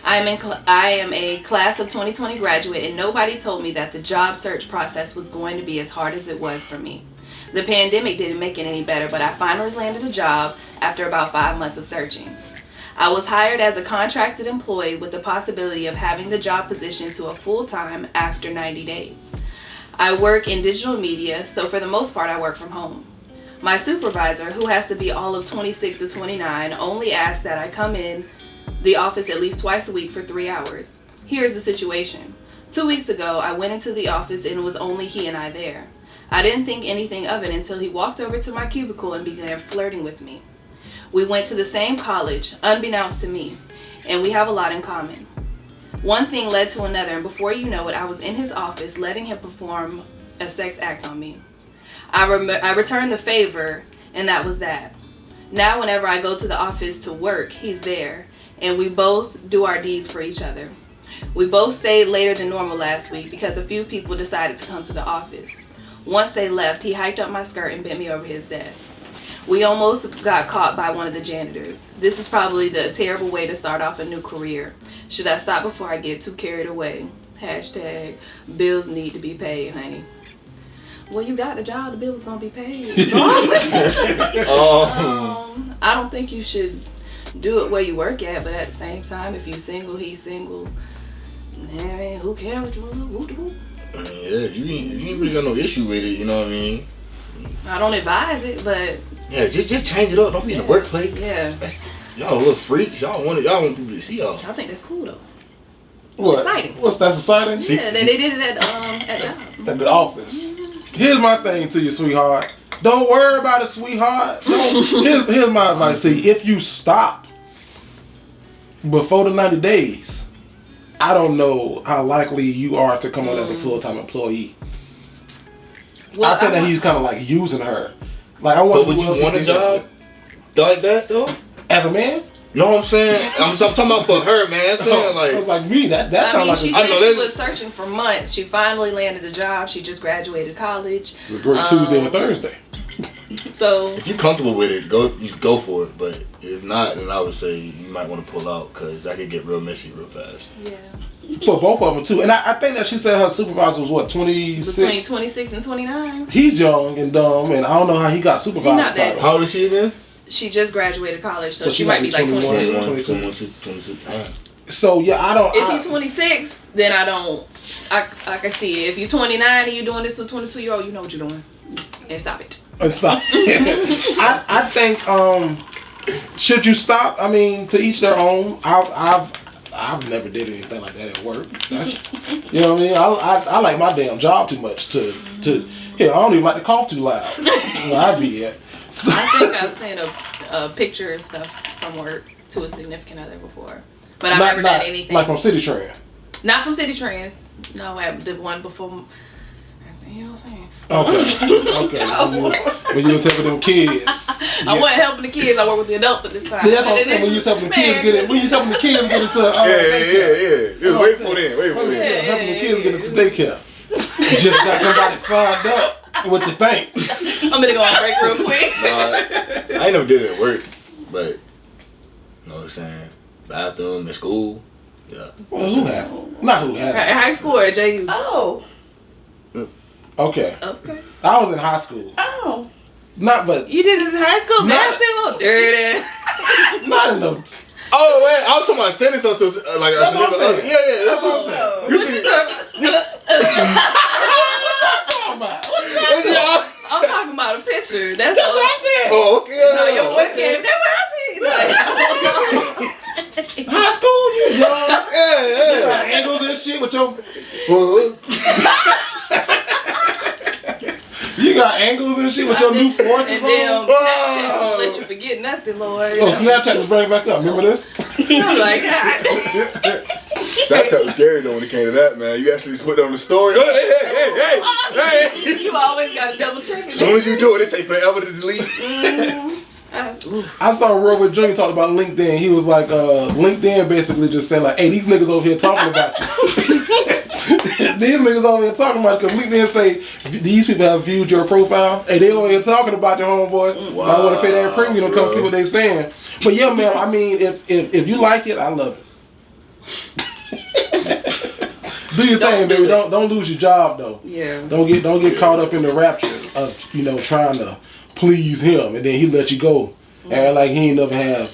I am a class of 2020 graduate, and nobody told me that the job search process was going to be as hard as it was for me. The pandemic didn't make it any better, but I finally landed a job after about 5 months of searching. I was hired as a contracted employee with the possibility of having the job position to a full-time after 90 days. I work in digital media, so for the most part I work from home. My supervisor, who has to be all of 26 to 29, only asks that I come in the office at least twice a week for 3 hours. Here's the situation. 2 weeks ago, I went into the office and it was only he and I there. I didn't think anything of it until he walked over to my cubicle and began flirting with me. We went to the same college, unbeknownst to me, and we have a lot in common. One thing led to another, and before you know it, I was in his office letting him perform a sex act on me. I returned the favor, and that was that. Now whenever I go to the office to work, he's there, and we both do our deeds for each other. We both stayed later than normal last week because a few people decided to come to the office. Once they left, he hiked up my skirt and bent me over his desk. We almost got caught by one of the janitors. This is probably the terrible way to start off a new career. Should I stop before I get too carried away? Hashtag bills need to be paid, honey. Well, you got the job, the bill's gonna be paid. I don't think you should do it where you work at, but at the same time, if you single, he's single. Man, who cares what you want to do? I mean, yeah, you ain't really got no issue with it, you know what I mean? I don't advise it, but yeah, just change it up. Don't be in the workplace. Yeah, y'all little freaks. Y'all want people to see y'all. I think that's cool though. What? It's exciting. What's that exciting? Yeah, they did it at job. At the office. Here's my thing to you, sweetheart. Don't worry about it, sweetheart. Here's my advice to you. If you stop before the 90 days, I don't know how likely you are to come on as a full-time employee. Well, I think that he's kind of like using her. Like, I want. But would you want a job like that though? As a man? No, I'm saying I'm talking about for her, man. I'm saying I was like me. That sounds like she said she was searching for months. She finally landed a job. She just graduated college. It's a great Tuesday or Thursday. So if you're comfortable with it, go for it. But if not, then I would say you might want to pull out because that could get real messy real fast. Yeah. For both of them too, and I think that she said her supervisor was what, 26? Between 26 and 29. He's young and dumb, and I don't know how he got supervisor. He's not that. How old is she again? She just graduated college, so she might be like 22. 22. So yeah, I don't. If you're 26, then I can see it. If you're 29 and you're doing this to a 22-year-old, you know what you're doing, and stop it. And stop. I think should you stop? I mean, to each their own. I've never did anything like that at work. That's, you know what I mean. I like my damn job too much to. I don't even like to cough too loud. Where I be at. So. I think I've sent a picture and stuff from work to a significant other before, but I've never done anything. Like from City Trend. Not from City Trends. No, I did one before. You know what I'm saying? Okay. When you was helping them kids. I wasn't helping the kids. I worked with the adults at this time. Yeah, that's what I'm saying. When you was helping the kids get it. When you was helping the kids get into. Yeah. Wait for them. Helping the kids get into daycare. You just got somebody signed up. What you think? I'm gonna go on break real quick. I ain't never did it at work, but you know what I'm saying? Bathroom in school. Yeah. Well, who has? Not who has. At high school or at JU? Oh. Okay. I was in high school. Oh. Not, but you did it in high school? Bathroom? Dirty. Not in the. Oh wait, I was talking about sending something to like that's what I'm saying. Yeah, That's what I'm saying. I'm talking about a picture. That's what I said. Oh, okay. No, your voice came. That's what I said. High school, you young. Yeah. You got angles and shit with your. You got angles and shit with your new forces and then on. Snapchat won't let you forget nothing. Lord. Oh, Snapchat was bring it back up. Remember this? I'm like, God. Snapchat was scary though when it came to that, man. You actually just put it on the story. Hey. You always gotta double check it. As soon as you do it, it takes forever to delete. I saw Real with Junior talk about LinkedIn. He was like, LinkedIn basically just saying like, hey, these niggas over here talking about you. These niggas over here talking about you because LinkedIn say these people have viewed your profile. Hey, they over here talking about your homeboy. Wow, I want to pay that premium to come see what they saying. But yeah, man, I mean, if you like it, I love it. Do your thing, baby. Don't lose your job though. Yeah. Don't get caught up in the rapture of trying to please him and then he let you go. Act like he ain't never have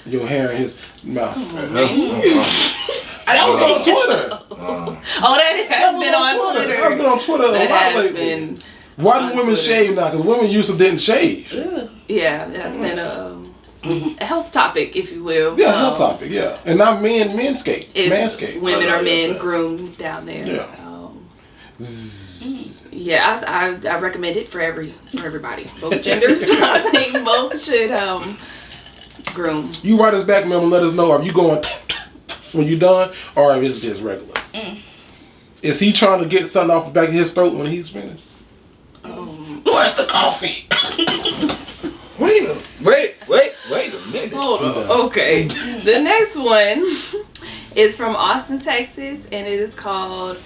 your hair in his mouth. That was on Twitter. That has been on Twitter. That's been on Twitter a lot lately. Why do women shave now? Because women used to didn't shave. Yeah, that's been a health topic, if you will. Yeah, health topic. Yeah, and not manscape. If women or men groomed down there. Yeah. I recommend it for everybody, both genders. I think both should groom. You write us back, man, and let us know. Are you going when you done, or if it's just regular? Is he trying to get something off the back of his throat when he's finished? Where's the coffee? Wait a minute. Hold on. Okay. The next one is from Austin, Texas, and it is called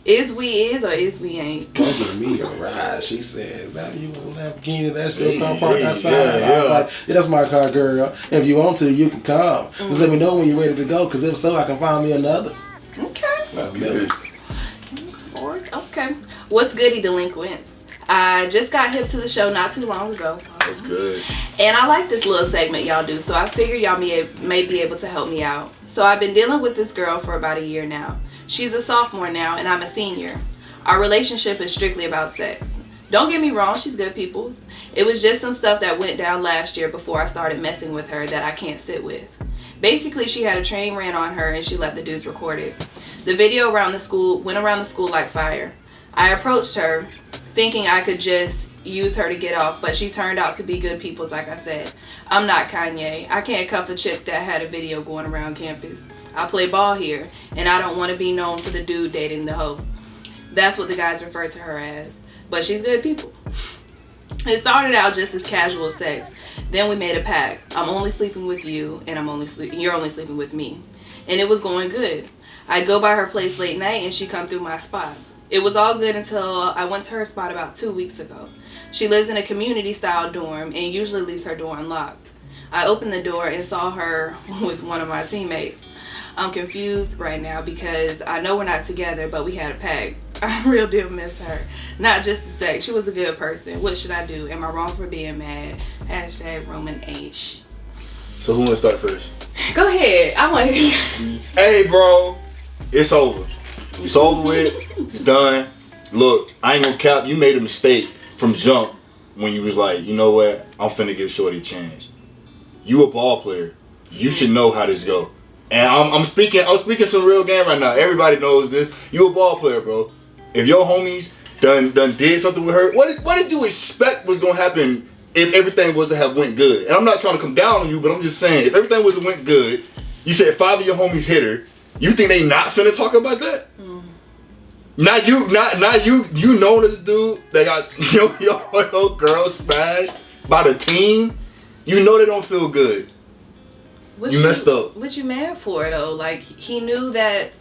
Is We Is or Is We Ain't. Don't give me a ride. She says, that you want a Lamborghini, that's your car parked outside. I was like, yeah, that's my car, girl. If you want to, you can come. Just let me know when you're ready to go, because if so, I can find me another. Okay. That's good. Okay. What's goody, Delinquents? I just got hip to the show not too long ago. That's good. And I like this little segment y'all do, so I figured y'all may be able to help me out. So I've been dealing with this girl for about a year now. She's a sophomore now, and I'm a senior. Our relationship is strictly about sex. Don't get me wrong, she's good peoples. It was just some stuff that went down last year before I started messing with her that I can't sit with. Basically, she had a train ran on her and she let the dudes record it. The video went around the school like fire. I approached her thinking I could just use her to get off, but she turned out to be good peoples, like I said. I'm not Kanye. I can't cuff a chick that had a video going around campus. I play ball here, and I don't want to be known for the dude dating the hoe. That's what the guys refer to her as. But she's good people. It started out just as casual sex. Then we made a pact. I'm only sleeping with you, and you're only sleeping with me. And it was going good. I'd go by her place late night, and she'd come through my spot. It was all good until I went to her spot about 2 weeks ago. She lives in a community-style dorm and usually leaves her door unlocked. I opened the door and saw her with one of my teammates. I'm confused right now because I know we're not together, but we had a pact. I real deal miss her. Not just the sex. She was a good person. What should I do? Am I wrong for being mad? # Roman H. So who wants to start first? Go ahead. I want to. Hey, bro. It's over. It's over with. It's done. Look, I ain't gonna cap. You made a mistake from jump when you was like, you know what? I'm finna give Shorty a chance. You a ball player. You should know how this go. And I'm speaking some real game right now. Everybody knows this. You a ball player, bro. If your homies done did something with her, what did you expect was gonna happen if everything was to have went good? And I'm not trying to come down on you, but I'm just saying, if everything was to went good, you said 5 of your homies hit her. You think they not finna talk about that? Not you known as a dude that got your girl smashed by the team. You know they don't feel good. You messed up. What you mad for though? Like he knew that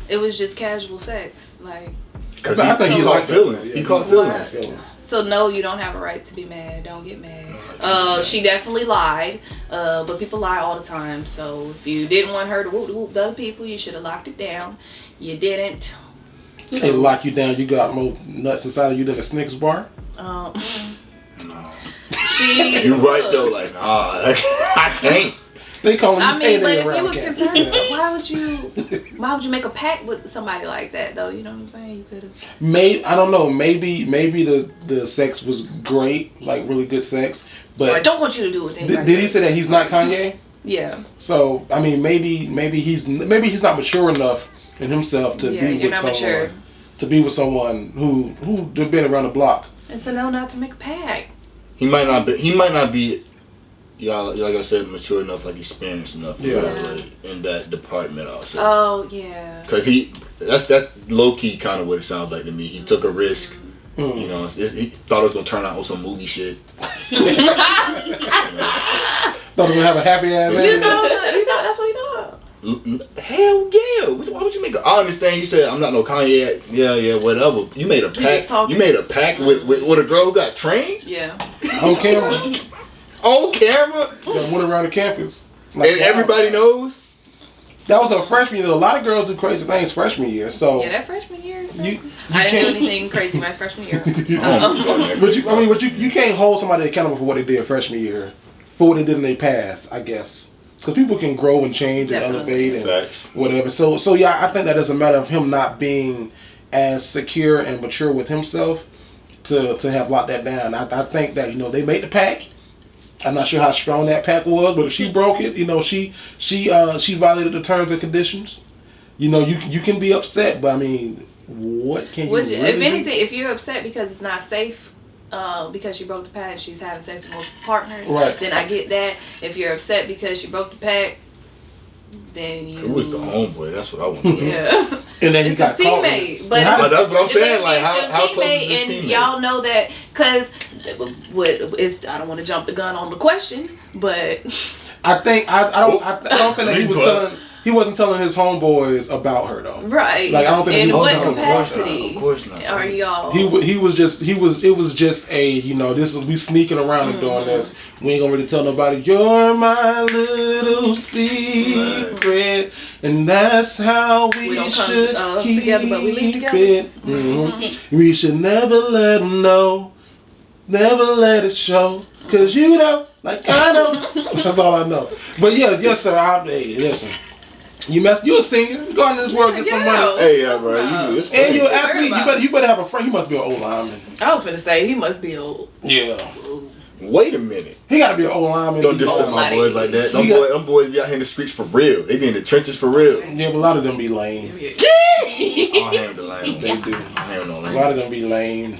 it was just casual sex. Like because I think he caught feelings. He caught feelings. So no, you don't have a right to be mad. Don't get mad. She definitely lied. But people lie all the time. So if you didn't want her to whoop the other people, you should have locked it down. You didn't. They lock you down. You got more nuts inside of you than a Snickers bar. No. You're right though. Like I can't. They call him. I mean, but if you was campus. concerned, why would you make a pact with somebody like that though? You know what I'm saying? You could have. I don't know. Maybe the sex was great, like really good sex. But so I don't want you to do with anybody. Did he say that he's not Kanye? Yeah. So I mean, maybe he's not mature enough in himself to be with someone. Mature. To be with someone who been around the block. And to know not to make a pact. He might not be y'all, like I said, mature enough, like experienced enough, in that department also. Oh yeah. Cause that's low key kind of what it sounds like to me. He took a risk. You know, he thought it was gonna turn out on some movie shit. Thought it was gonna have a happy ass ending. You thought that's what he thought? Hell yeah! Why would you make? I understand. You said I'm not no Kanye. Yeah, whatever. You made a pact. You made a pact with a girl who got trained. Yeah. On camera. On camera. That went around the campus. Like, and everybody knows. That was her freshman year. A lot of girls do crazy things freshman year. So yeah, that freshman year is crazy. You I didn't do anything crazy my freshman year. But you can't hold somebody accountable for what they did freshman year, for what they did in their past, I guess. Because people can grow and change and elevate and whatever. So yeah, I think that is a matter of him not being as secure and mature with himself to have locked that down. I think that, they made the pact. I'm not sure how strong that pact was, but if she broke it, she violated the terms and conditions. You can be upset, but I mean, what can you really if anything, if you're upset because it's not safe, because she broke the pact and she's having sex with multiple partners, then I get that. If you're upset because she broke the pact, then you... It was the homeboy, that's what I want to know. Yeah. And then it's his teammate. But that's what I'm saying, like, how close is teammate, this and teammate? y'all know that, because I don't want to jump the gun on the question, but... I don't think that he wasn't telling his homeboys about her though. Right. Like I don't think in he was what telling capacity? Of course not. Are y'all? It was just a this is we sneaking around and doing this. We ain't gonna really tell nobody. You're my little secret, and that's how we don't should come keep together, but we leave together. it. Mm-hmm. We should never let them know, never let it show, 'cause you know, like I know. That's all I know. But yes sir. Listen. You a singer. Go out in this world and get some money. Hey, bro. And you're an athlete. You better have a friend. He must be an old lineman. I was gonna say he must be old. Yeah. Wait a minute. He got to be an old lineman. Don't disrespect my boys like that. Them boys be out here in the streets for real. They be in the trenches for real. Yeah, but a lot of them be lame. I handle the lame. They do. I handle no lame. A lot of them be lame.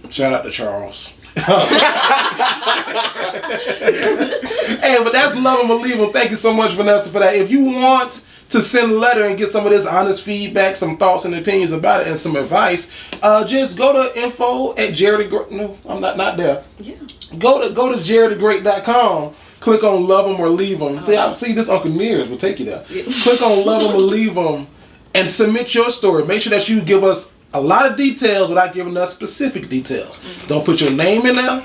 Shout out to Charles. Hey, but that's Love 'Em or Leave 'Em. Thank you so much, Vanessa, for that. If you want to send a letter and get some of this honest feedback, some thoughts and opinions about it, and some advice, just go to info@jaredthegreat. No, I'm not there. Yeah. Go to jaredthegreat.com. Click on Love 'Em or Leave 'Em. See this Uncle Nears will take you there. Yeah. Click on Love 'Em or Leave 'Em and submit your story. Make sure that you give us a lot of details without giving us specific details. Don't put your name in there.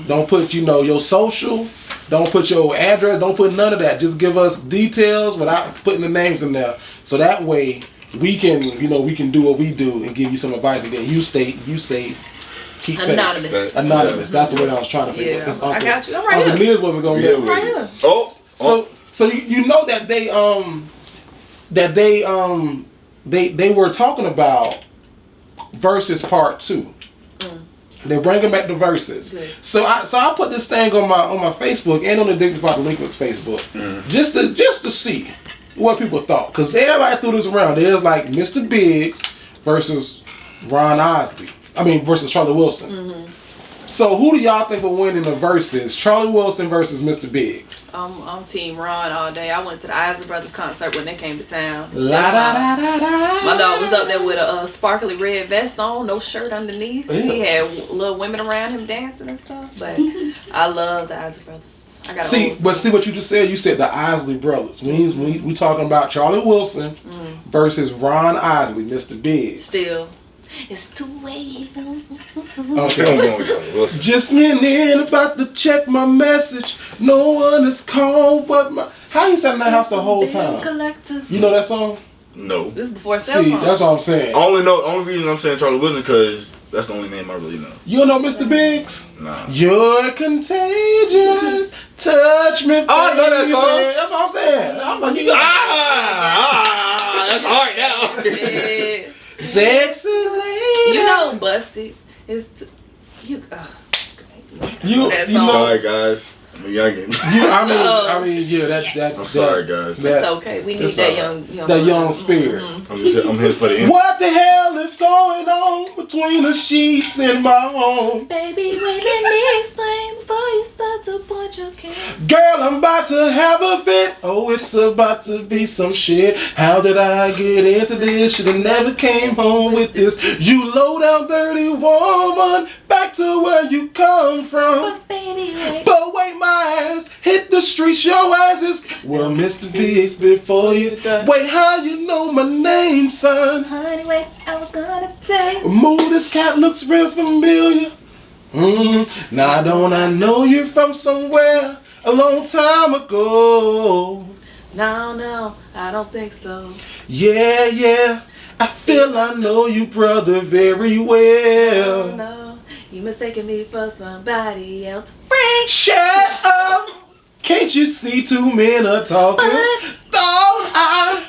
Don't put, your social. Don't put your address. Don't put none of that. Just give us details without putting the names in there. So that way we can do what we do and give you some advice. And then you say, keep anonymous. Face. Anonymous. That's the word I was trying to say. Yeah, I got you. I'm right here. Nears wasn't gonna get right here. So you know that they were talking about Versus Part 2. They're bringing back the verses. Good. So I put this thing on my Facebook and on the Dignified Delinquents Facebook just to see what people thought, because everybody threw this around. There's like Mr. Biggs versus Ron Isley. Versus Charlie Wilson. Mm-hmm. So who do y'all think will win in the verses? Charlie Wilson versus Mr. Biggs. I'm Team Ron all day. I went to the Isley Brothers concert when they came to town. My dog was up there with a sparkly red vest on, no shirt underneath. Yeah. He had little women around him dancing and stuff. But I love the Isley Brothers. See what you just said. You said the Isley Brothers. We talking about Charlie Wilson versus Ron Isley, Mr. Biggs. Still. It's too late. Okay. Just in about to check my message. No one is called but my... How you sat in that house the whole time? You know that song? No. This is before cell phone. See, that's what I'm saying. Only reason I'm saying Charlie Wilson because that's the only name I really know. You don't know Mr. Biggs? Nah. You're contagious. Touch me. Oh, I know that song. That's what I'm saying. I'm like, that's hard now. Yeah. Sexy lady. Busted. It's Sorry, guys. I'm a youngin'. That's. I'm sorry, guys. It's okay. We need that young spirit. Mm-hmm. I'm here for the end. What the hell is going on between the sheets in my home? Baby, wait, let me explain before you start to point your camera. Girl, I'm about to have a fit. Oh, it's about to be some shit. How did I get into this? Should've never came home with this. You low down dirty woman, back to where you come from. But baby, wait. But wait, my ass hit the streets, your ass is. Well, Mr. Biggs before you. Wait, how you know my name, son? Honey, wait, I was gonna tell you. Move, this cat looks real familiar. Now don't I know you from somewhere a long time ago? No, I don't think so. Yeah, I feel I know you, brother, very well. No, you mistaken me for somebody else. Frank! Shut up! Can't you see two men are talking? Thought I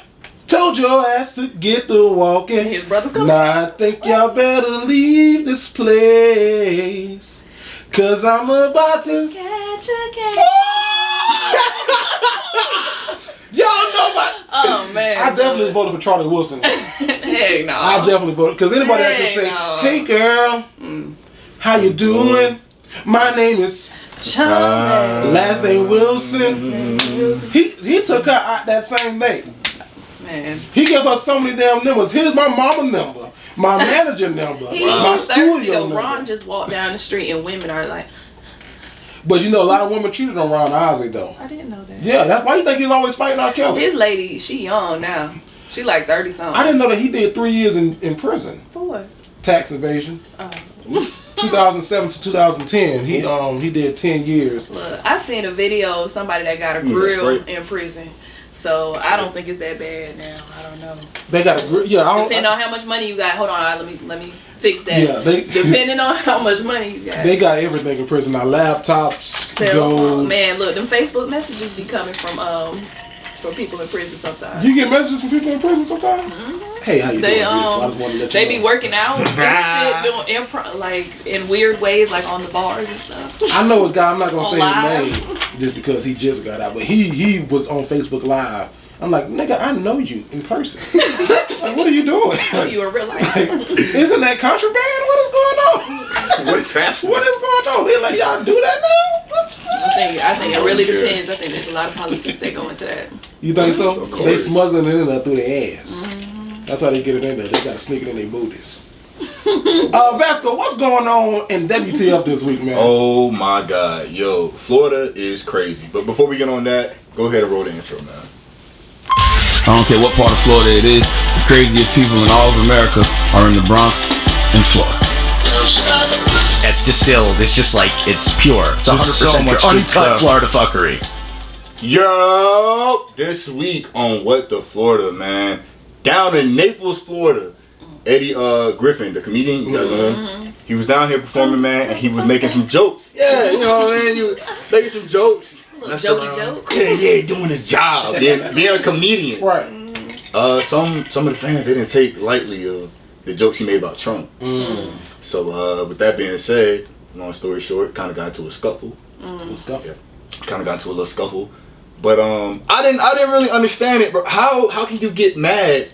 told your ass to get to walking. His brother's coming. Now I think y'all better leave this place, 'cause I'm about to Catch a cat. Y'all know what? Oh man. I definitely voted for Charlie Wilson. Hey, no. I definitely voted, because anybody that can say, no. "Hey girl, how you doing? My name is Charlie. last name Wilson." He took her out that same day. Man. He gave us so many damn numbers. Here's my mama number, my manager number, He my was thirsty studio though. number. Ron just walked down the street and women are like, But you know, a lot of women cheated on Ron Isley though. I didn't know that. Yeah, that's why you think he's always fighting R. Kelly. His lady, she young now. She like 30 something. I didn't know that he did 3 years in prison. For what? Tax evasion. Oh. 2007 to 2010. He did 10 years. Look, I seen a video of somebody that got a grill in prison. So I don't think it's that bad now. I don't know. They got a grill. Yeah, Depending on how much money you got. Hold on, let me fix that. Yeah, Depending on how much money you got. They got everything in prison now. Laptops, Cell phone. gold. Man, look, them Facebook messages be coming from people in prison sometimes. You get messages from people in prison sometimes? Hey, how you They doing? Beautiful? I just wanted to let you they know. be working out and shit, doing improv like in weird ways, like on the bars and stuff. I know a guy, I'm not gonna say Live? his name just because he just got out, but he was on Facebook Live. I'm like, nigga, I know you in person. Like, what are you doing? You a real life. Like, isn't that contraband? What is going on? What is happening? What is going on? They like, y'all do that now? I think it really depends. I think there's a lot of politics that go into that. You think so? Of course. They smuggling it in there through their ass. That's how they get it in there. They gotta sneak it in their booties. Vasco, what's going on in WTF this week, man? Oh my God, yo, Florida is crazy. But before we get on that, go ahead and roll the intro, man. I don't care what part of Florida it is, the craziest people in all of America are in the Bronx and Florida. It's distilled. It's just like, it's pure. It's 100% Just so much pure. good Uncut stuff. Florida fuckery. Yo, this week on What the Florida, man, down in Naples, Florida, Eddie Griffin, the comedian, you guys know him? He was down here performing, man, and he was making some jokes. Yeah, you know what I mean? He was making some jokes. Jokey joke. Yeah, doing his job, being a comedian. Right. Some of the fans, they didn't take lightly of the jokes he made about Trump. So with that being said, long story short, kind of got into a scuffle. Kind of got into a little scuffle. But I didn't really understand it, bro. How can you get mad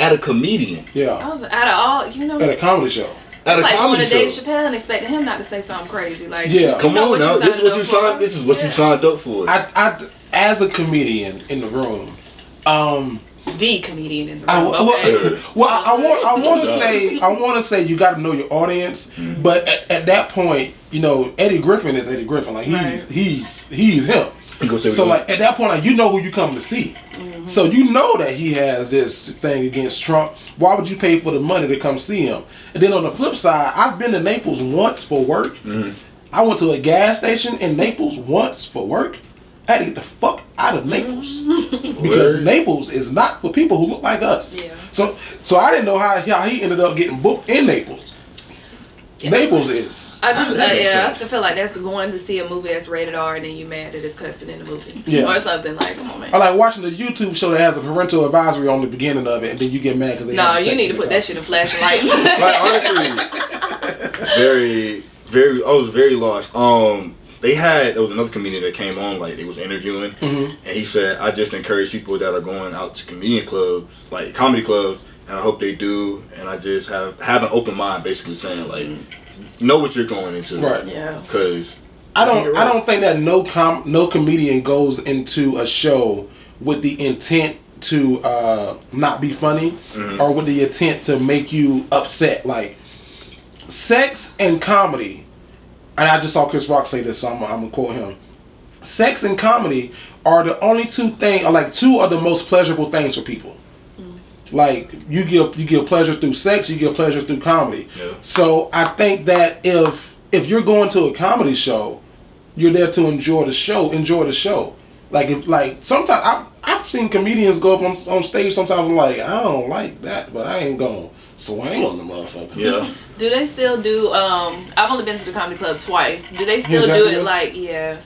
at a comedian? Yeah. Out of all, you know, At a comedy show. At it's a like going comedy to Dave show. Chappelle and expecting him not to say something crazy. Like, Yeah. Come on now, this is what you signed. This is what you Yeah. signed up for. I as a comedian in the room, The comedian in the I room. Okay. want to say you got to know your audience, but at that point, you know, Eddie Griffin is Eddie Griffin. Like he's him. So like at that point, like, you know who you come to see. So you know that he has this thing against Trump. Why would you pay for the money to come see him? And then on the flip side, I've been to Naples once for work. I went to a gas station in Naples once for work. I had to get the fuck out of Naples because Naples is not for people who look like us. Yeah. So I didn't know how he ended up getting booked in Naples. Yeah. Naples is. I just that makes I sense. feel like that's going to see a movie that's rated R and then you mad that it's cussing in the movie. Yeah. Or something like, come on, man. I like watching the YouTube show that has a parental advisory on the beginning of it, and then you get mad because they. No, have you sex need to in the put car. that shit in flashing lights. Like honestly, I was very lost. There was another comedian that came on, like they was interviewing, and he said, "I just encourage people that are going out to comedian clubs, like comedy clubs, and I hope they do. And I just have an open mind, basically saying like, know what you're going into, Right? Yeah. Because I don't think that no comedian goes into a show with the intent to not be funny or with the intent to make you upset. Like sex and comedy, and I just saw Chris Rock say this, so I'm gonna quote him. Sex and comedy are the only two things, or like two of the most pleasurable things for people. Like you get pleasure through sex, you get pleasure through comedy. Yeah. So I think that if you're going to a comedy show, you're there to enjoy the show. Like sometimes I've seen comedians go up on stage. Sometimes I'm like, I don't like that, but I ain't gonna swing on the motherfucker. Yeah. Do they still do? I've only been to the comedy club twice. Do they still do it like? Yeah.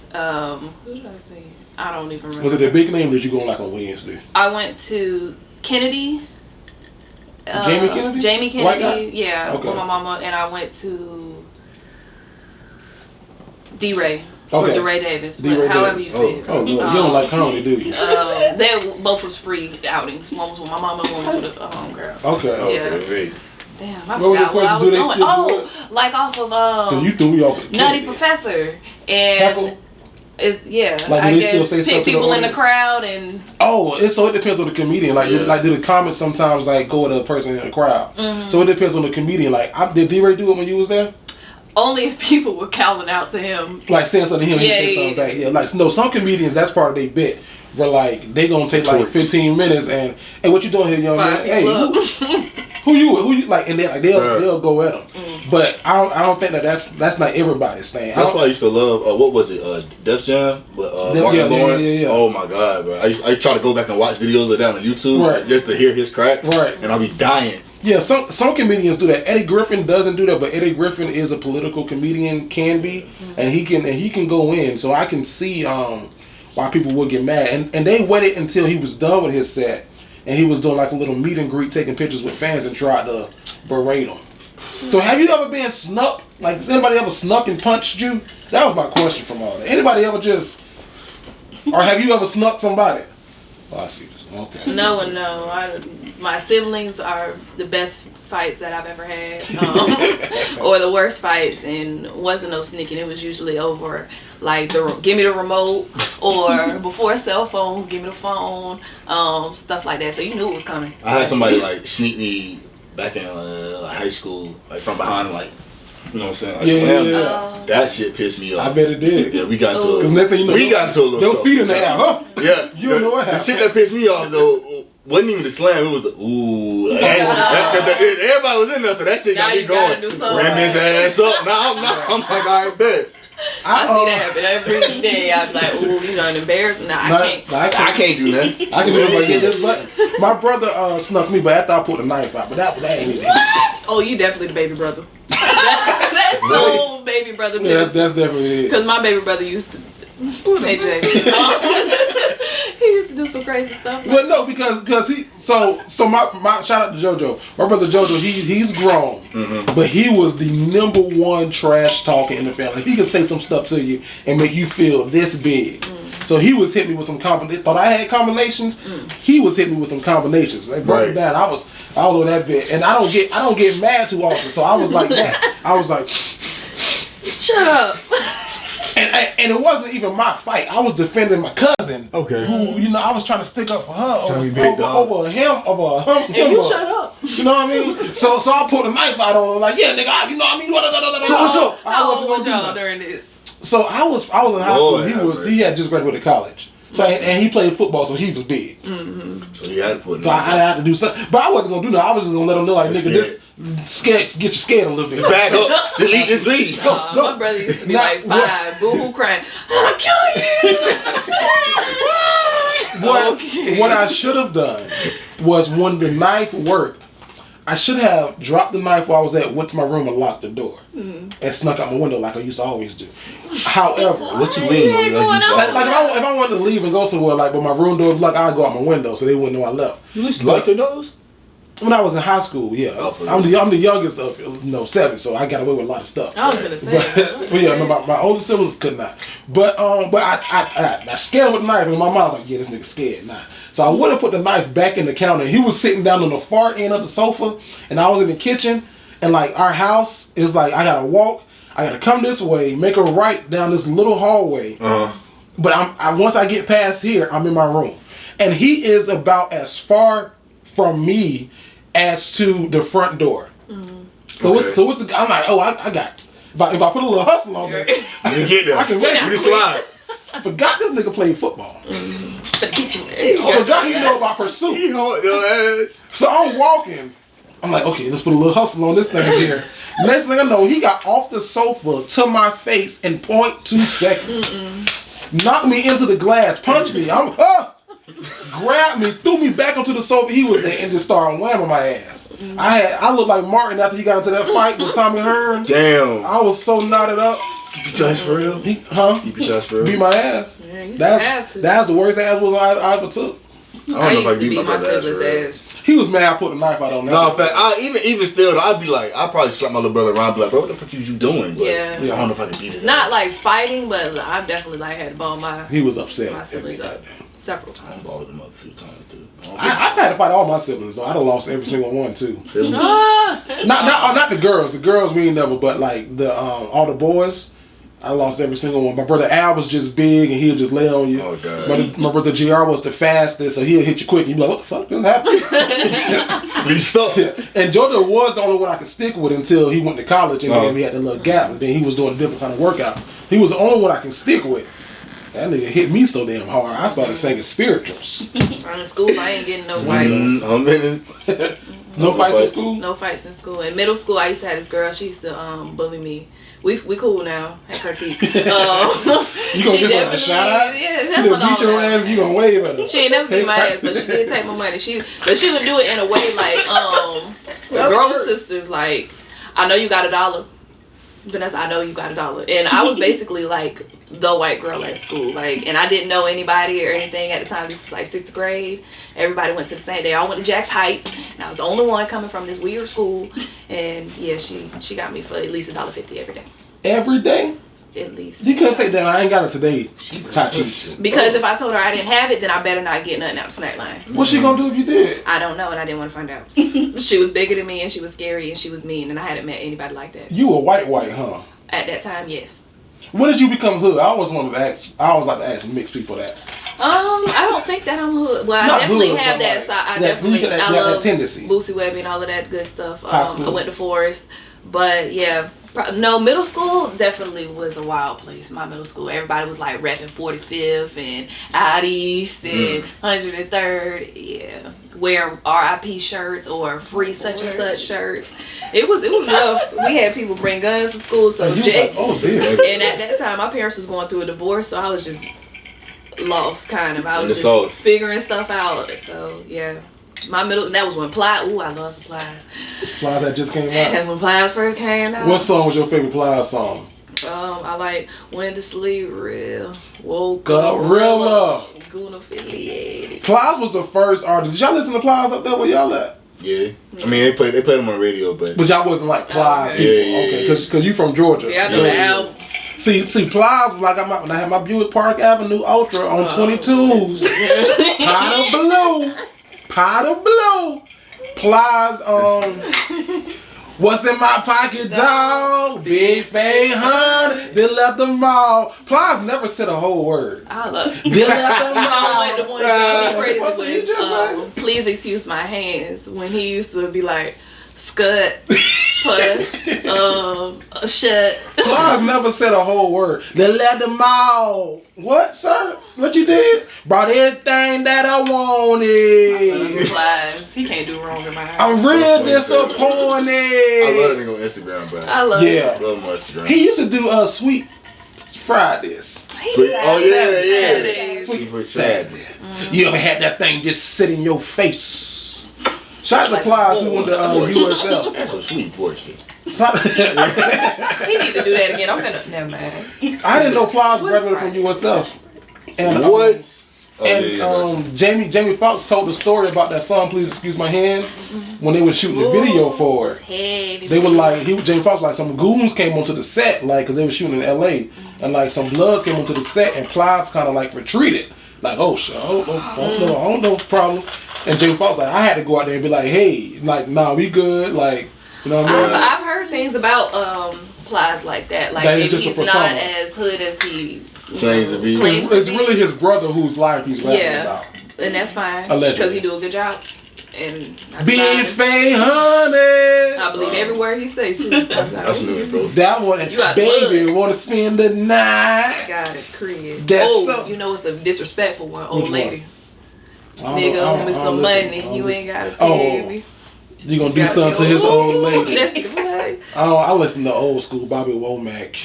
Who did I see? I don't even remember. Was it the big name that you going like on Wednesday? I went to Kennedy. Jamie Kennedy? Jamie Kennedy, yeah, okay. with my mama, and I went to D-Ray, okay. or DeRay Davis, DeRay however Davis. you say it. Oh, good. You don't like comedy, do you? They both was free outings. One was with my mama, one was with a homegirl. Okay. Yeah. Damn, I what was the forgot where I was question? going. Like off of you threw me off the Nutty Professor and. Heckle? Yeah, like, I do they guess still say pick people in the crowd and. So it depends on the comedian. Like, do the comments sometimes like go to a person in the crowd? Mm-hmm. So it depends on the comedian. Like, did D-Ray do it when you was there? Only if people were calling out to him. Like saying something to him, and he said something back. Yeah, like no, some comedians that's part of their bit. Where like they gonna take like 15 minutes and hey, what you doing here, young man? Hey, who you like? And then like they'll go at them. Mm. But I don't think that's not everybody's thing. That's why I used to love what was it? Def Jam with Martin Lawrence. Yeah. Oh my god, bro! I try to go back and watch videos of that on YouTube just to hear his cracks. Right, and I'll be dying. Yeah, some comedians do that. Eddie Griffin doesn't do that, but Eddie Griffin is a political comedian, can be, and he can go in. So I can see why people would get mad, and they waited until he was done with his set, and he was doing like a little meet and greet, taking pictures with fans, and tried to berate them. So have you ever been snuck? Like, has anybody ever snuck and punched you? That was my question from all that. Anybody ever just, or have you ever snuck somebody? Oh, I see this. Okay. No. My siblings are the best fights that I've ever had, or the worst fights, and wasn't no sneaking. It was usually over like give me the remote, or before cell phones, give me the phone, stuff like that. So you knew it was coming. I had somebody like sneak me back in high school, like from behind, like. You know what I'm saying? Like, that shit pissed me off. I bet it did. Yeah, we got into a because next thing you know, we got into a little them feet in the air, huh? Yeah, you don't know what happened. The shit that pissed me off though wasn't even the slam. It was the ooh. Everybody was in there, so that shit got me going. Ram his ass up. Now I'm like, all right, bet. I see that happen every day. I'm like, ooh, you know, embarrassed. I can't do that. I can do it like this button. My brother snuck me, but after I pulled the knife out. But that ain't it. Oh, you definitely the baby brother. That's so baby brother. Yeah, that's definitely it. Because my baby brother used to. AJ. He used to do some crazy stuff. Well, no, because he so my shout out to JoJo. My brother JoJo, he's grown, but he was the number one trash talker in the family. He could say some stuff to you and make you feel this big. So he was hitting me with some combinations. Thought I had combinations. He was hitting me with some combinations. Like broke it down. I was on that bit, and I don't get mad too often. So I was like that. I was like, shut up. And it wasn't even my fight. I was defending my cousin. Okay. Who I was trying to stick up for her over him. And you shut up. You know what I mean? So I pulled a knife out on him like, yeah, nigga, you know what I mean? So what's up? How old was y'all during this? So I was in high school. He had just graduated college. So and he played football, so he was big. So he had to put. So I had to do something, but I wasn't gonna do nothing. I was just gonna let him know, like, nigga, this get you scared a little bit. Back up, delete this, please. No. My brother used to be like 5, boo-hoo crying. I'll kill you. What I should have done was when the knife worked, I should have dropped the knife where I was at, went to my room and locked the door, and snuck out my window like I used to always do. However, what you mean? Like if I wanted to leave and go somewhere, like, but my room door was locked, I'd go out my window so they wouldn't know I left. You used to lock your doors? When I was in high school, yeah. I'm the youngest of 7, so I got away with a lot of stuff. I was gonna say. But yeah, my older siblings could not. But I scared him with the knife, and my mom was like, yeah, this nigga scared. Nah. So I would have put the knife back in the counter. He was sitting down on the far end of the sofa, and I was in the kitchen, and like our house is like I gotta walk. I gotta come this way, make a right down this little hallway. But once I get past here, I'm in my room. And he is about as far from me as to the front door. So what's the? I'm like, oh, I got. If I put a little hustle on this, you can get there. I can make it. You can slide. I forgot this nigga played football. I forgot he know about pursuit. He hold your ass. So I'm walking. I'm like, okay, let's put a little hustle on this thing here. Next thing I know, he got off the sofa to my face in 0.2 seconds. Knocked me into the glass, punched me. Grabbed me, threw me back onto the sofa he was in, and just started whamming my ass. I looked like Martin after he got into that fight with Tommy Hearns. Damn. I was so knotted up. You beat your ass for real? You beat your ass for real? Beat my ass. Yeah, you have to. That's the worst ass was I ever took. I used to beat my sibling's ass. He was mad I put a knife out on that. No, in fact, even still, I'd be like, I'd probably slap my little brother around, be like, bro, what the fuck you doing? But Yeah. I don't know if I can beat his Not ass. like fighting, but I've definitely like had to ball my He was upset. my siblings up several I times. balled him up a few times, too. I've had to fight all my siblings though. I'd have lost every single one too. Ah! Not the girls. The girls we ain't never, but like the all the boys. I lost every single one. My brother Al was just big and he'll just lay on you. Oh, God. My brother JR was the fastest, so he'll hit you quick and you'd be like, what the fuck just happened? Be stuck. Yeah. And Georgia was the only one I could stick with until he went to college and then we had that little gap and then he was doing a different kind of workout. He was the only one I can stick with. That nigga hit me so damn hard. I started singing spirituals. In school, I ain't getting no fights. How many? No fights in school? No fights in school. In middle school, I used to have this girl. She used to bully me. We cool now. At her teeth. You gonna give her a shout out? Yeah, She done beat your ass. You gonna wave at her? She ain't never beat my ass, but she did take my money. But she would do it in a way like girl sisters. Like, I know you got $1. Vanessa, I know you got $1. And I was basically like the white girl at school. Like, and I didn't know anybody or anything at the time. This is like 6th grade. Everybody went to the same. They all went to Jack's Heights. And I was the only one coming from this weird school. And yeah, she got me for at least $1.50 every day. Every day? At least. You couldn't say that I ain't got it today. Top cheeks. Because if I told her I didn't have it, then I better not get nothing out of snack line. What's she gonna do if you did? I don't know, and I didn't want to find out. She was bigger than me, and she was scary, and she was mean, and I hadn't met anybody like that. You were white, huh? At that time, yes. When did you become hood? I always wanted to ask. I always like to ask mixed people that. I don't think that I'm hood. Well, Not I definitely hood, have but that like, side. I that- definitely you got that- I that love tendency. Boosie Webby and all of that good stuff. High school. I went to Forest, but yeah. No, middle school definitely was a wild place. My middle school, everybody was like repping 45th and out east and 103rd. Yeah, wearing RIP shirts or free such and such shirts. It was rough. We had people bring guns to school, so Like, oh dear. and at that time, my parents was going through a divorce, so I was just lost, kind of. I was just sauce. figuring stuff out. So yeah. That was when Plies. Ooh, I love some Plies. Plies that just came out. That's when Plies first came out. What song was your favorite Plies song? I like When to Sleep Real. Woke Gorilla. Goon affiliated. Plies was the first artist. Did y'all listen to Plies up there where y'all at? Yeah. I mean, they played them on the radio, but But y'all wasn't like Plies Okay. people. Yeah, yeah, Okay, yeah. because you from Georgia. Yeah, I know the album. See, Plies was like when I had my Buick Park Avenue Ultra on 22s. Pot of blue. Plies, what's in my pocket, dog? Big fake hun. They left them all. Plies never said a whole word. I love it. They left them all. Like the one that crazy What did you just say? was, please excuse my hands, when he used to be like, scut, puss, shut. Plies never said a whole word. They left them all. What, sir? What you did? Brought everything that I wanted. Plies. He can't do wrong in my house. I'm real disappointed. I love that nigga on Instagram, bro. I love Yeah. I love him on Instagram. He used to do Sweet Fridays. Sweet, oh yeah, yeah. Saturdays. Sweet for Saturday. You ever had that thing just sit in your face? Shout out to Plies who went to USL. That's a sweet voice shit. He need to do that again. I'm finna. Never mind. I didn't know Plies What's graduated from USL. And, What? And Jamie Foxx told the story about that song, Please Excuse My Hands, when they were shooting the video for it. They were like, Jamie Foxx was like, some goons came onto the set, like, because they were shooting in LA, and like some Bloods came onto the set, and Plies kind of like retreated, like, oh shit, I don't know problems. And Jamie Foxx like, I had to go out there and be like, hey, like, nah, we good, like, you know what I mean? I've heard things about applies like that. Like That maybe is just a he's not persona. as hood as he Claims to be. claims It's to be. really his brother whose life he's rapping about. And that's fine. Allegedly. Because he do a good job. And Big Faye I Honey. believe every word he say too. That's new, bro. That one, You got baby, blood. want to spend the night. Got it, crib. That's Oh, so- you know it's a disrespectful one, old Which lady. I don't Nigga, know, I owe don't- me I some don't listen. money. I don't You listen. ain't gotta pay me. You gonna do Gotta something to be- his old Ooh, lady. that's the boy. I listen to old school Bobby Womack.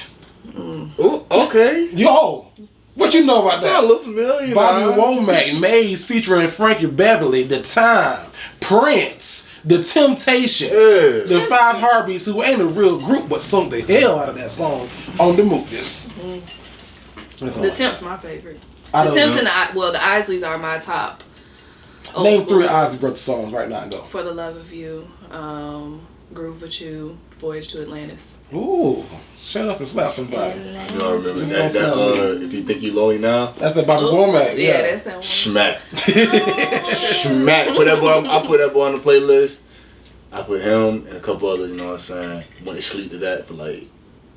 Ooh, okay. Yo, what you know about That that? look familiar. Bobby nah. Womack, Maze featuring Frankie Beverly, The Time, Prince, The Temptations, Yeah. The Five Heartbeats, who ain't a real group but sung the hell out of that song on the movies. The Temp's my favorite. I The don't Temps know. and the Isleys are my top. Old Name school. 3 Ozzy Brothers songs right now and go. For the Love of You, Groove with You, Voyage to Atlantis. Ooh, shut up and slap somebody. You know, remember That's that, not if you think you lonely now, That's the Bobby Ooh, Womack. Yeah, Yeah. that's that one. smack. Smack. Put that boy, I put that boy on the playlist. I put him and a couple other, you know what I'm saying, went to sleep to that for like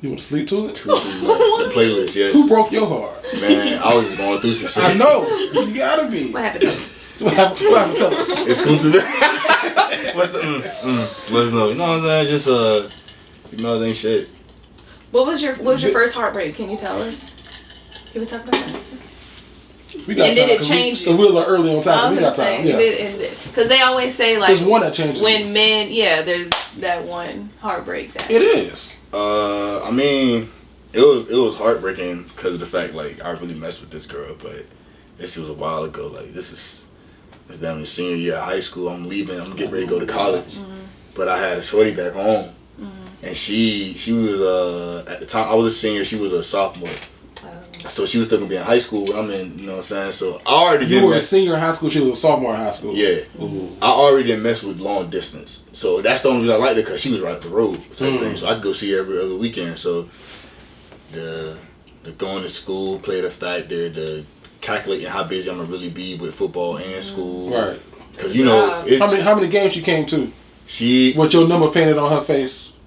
You want to sleep to it? 2-3 months. The playlist, yes. Who broke your heart? Man, I was just going through some shit. I know. You gotta be. What happened? What happened? Tell us. Exclusive. What's let us know. You know what I'm saying? Just females ain't shit. What was your first heartbreak? Can you tell us? Can we talk about that? We got And did time, it 'cause change we, you? We're a little early on time, so we got time. Yeah. Because they always say like There's one that changes. when men, there's that one heartbreak that. It is. I mean, it was heartbreaking because of the fact like I really messed with this girl, but this was a while ago. Like this is damn the senior year of high school. I'm leaving. I'm getting ready to go to college, but I had a shorty back home, and she was at the time I was a senior. She was a sophomore. So she was still gonna be in high school. I'm in, you know what I'm saying? So I already You didn't were a mess. senior in high school. She was a sophomore in high school. Yeah. Ooh. I already didn't mess with long distance. So that's the only reason I liked it because she was right up the road type of thing. So I could go see her every other weekend. So the going to school played a factor. The calculating how busy I'm gonna really be with football and school. Right. Because you know, it's, How many games she came to? she. With your number painted on her face?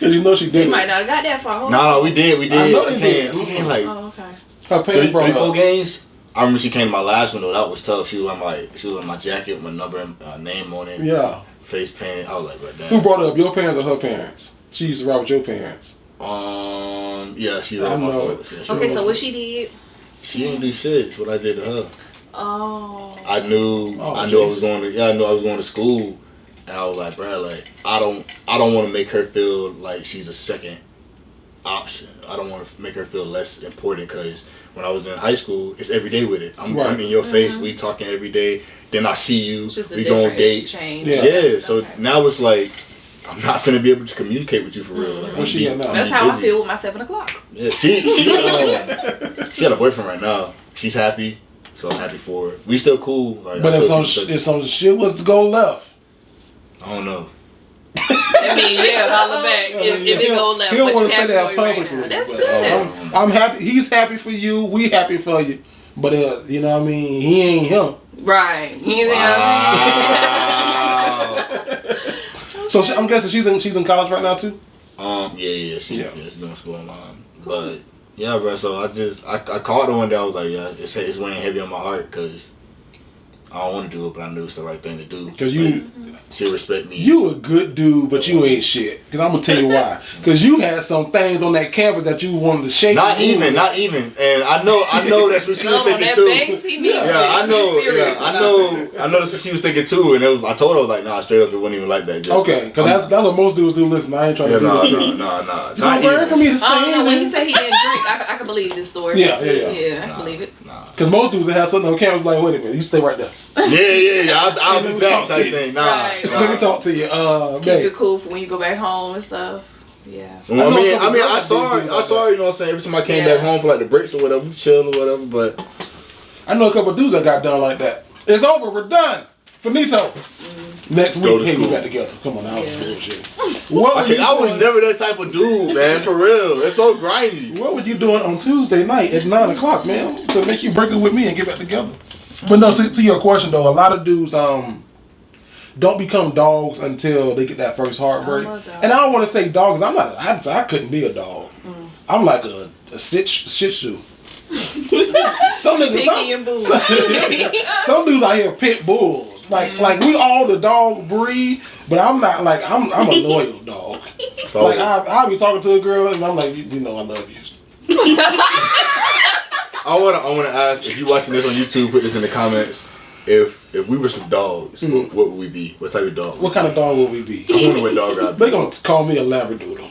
Because you know she You did might it. not have got that far. No, we did. I know She they came. did. She came like Oh, okay. Her painting broke 4 up. games. I remember she came to my last one though. That was tough. She was on my jacket with my number and name on it. Yeah. Face paint. I was like, but damn. Who brought it up? Your parents or her parents? She used to ride with your parents. Yeah, she's I on my know. phone. Yeah, Okay, so what she did? she didn't do shit. It's what I did to her. Oh. I knew I was going to I knew I was going to school, and I was like, bro, like I don't want to make her feel like she's a second option. I don't want to make her feel less important because when I was in high school, it's every day with it. I'm in your face. We talking every day. Then I see you. It's just a We go on different dates. change. Yeah. So Okay. now it's like I'm not finna be able to communicate with you for real. Like, What's she at now? That's how I feel with my 7 o'clock. Yeah, she had a boyfriend right now. She's happy, so I'm happy for her. We still cool. Like, But I if still some keep in touch. if some shit was to go left, I don't know. I mean, holla back. If it go left, he don't what want you to say happy that for right publicly. now. That's but, good. I'm happy. He's happy for you. We happy for you. But you know what I mean? He ain't him. Right. You know Wow. So I'm guessing she's in college right now too. Yeah, she's doing school online. But yeah, bro. So I called her one day. I was like, yeah, it's weighing heavy on my heart because I don't want to do it, but I knew it's the right thing to do. Because you she respect me. You a good dude, but you ain't shit. Because I'm gonna tell you why. Because you had some things on that campus that you wanted to shake. Not even. And I know that's what she was thinking too. I know that's what she was thinking too. And I told her I was like, nah, straight up, it wasn't even like that. Just, okay, because that's what most dudes do. Listen, I ain't trying to do this to you. Nah. It's not rare for me to say. I don't know. When he said he didn't drink, I can believe this story. Yeah. Yeah, I can believe it. Because most dudes that have something on campus like, wait a minute, you stay right there. Yeah. I'll Let be me back talk type to you. thing. Nah. Right. Let me talk to you. Keep Babe. it cool for when you go back home and stuff. Yeah. Well, I mean, I I saw her, you know what I'm saying? Every time I came back home for like the breaks or whatever, we chill or whatever, but I know a couple of dudes that got done like that. It's over. We're done. Finito. Next Go week, to hey, we school. back together. Come on, I was bullshit. What were you I was doing? never that type of dude, man, for real. It's so grindy. What were you doing on Tuesday night at 9 o'clock, man, to make you break it with me and get back together? But no, to your question though, a lot of dudes don't become dogs until they get that first heartbreak. I'm a dog. And I don't want to say dogs. I'm not. I couldn't be a dog. I'm like a shih tzu. Some niggas, Picky and boo. some dudes out here pit bulls. Like we all the dog breed, but I'm not like I'm a loyal dog. Like I'll be talking to a girl and I'm like, you know, I love you. I wanna ask, if you're watching this on YouTube, put this in the comments. If we were some dogs, what would we be? What type of dog? What kind of dog would we be? I wonder what dog I'd be. They gonna call me a Labradoodle.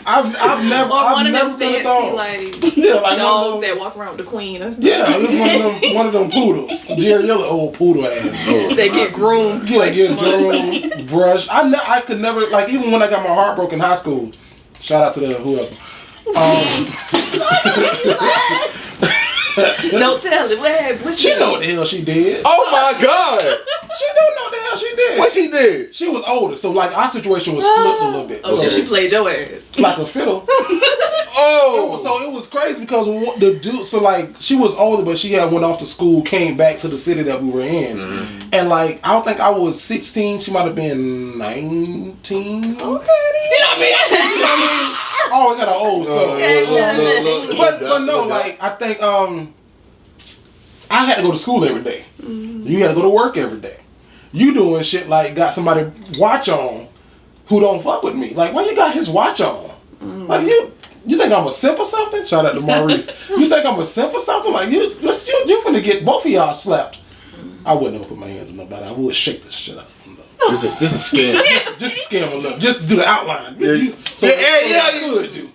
I've never. Or I've one of never them been a fancy dog. like like dogs that walk around with the queen. Yeah, this one of them poodles. Jerry Yellow old poodle ass. They get groomed. Yeah, get groomed, brushed. I could never, like, even when I got my heart broken in high school. Shout out to the whoever. Don't tell it. What happened? She know what the hell she did. Oh my God! She don't know what the hell she did. What she did? She was older, so like our situation was flipped a little bit. Oh, so she played your ass. Like a fiddle. Oh! So it was crazy because the dude, so like she was older, but she had went off to school, came back to the city that we were in, and like I don't think I was 16. She might have been 19. Okay. You know what I mean? I always had an old soul. But no, like I think I had to go to school every day. You had to go to work every day. You doing shit like got somebody watch on who don't fuck with me. Like, why you got his watch on? Like you think I'm a simp or something? Shout out to Maurice. You think I'm a simp or something? Like you finna get both of y'all slapped. I wouldn't ever put my hands on nobody. I would shake this shit out. This is scam. Just a scam a little. Just do the outline. Yeah. You could do.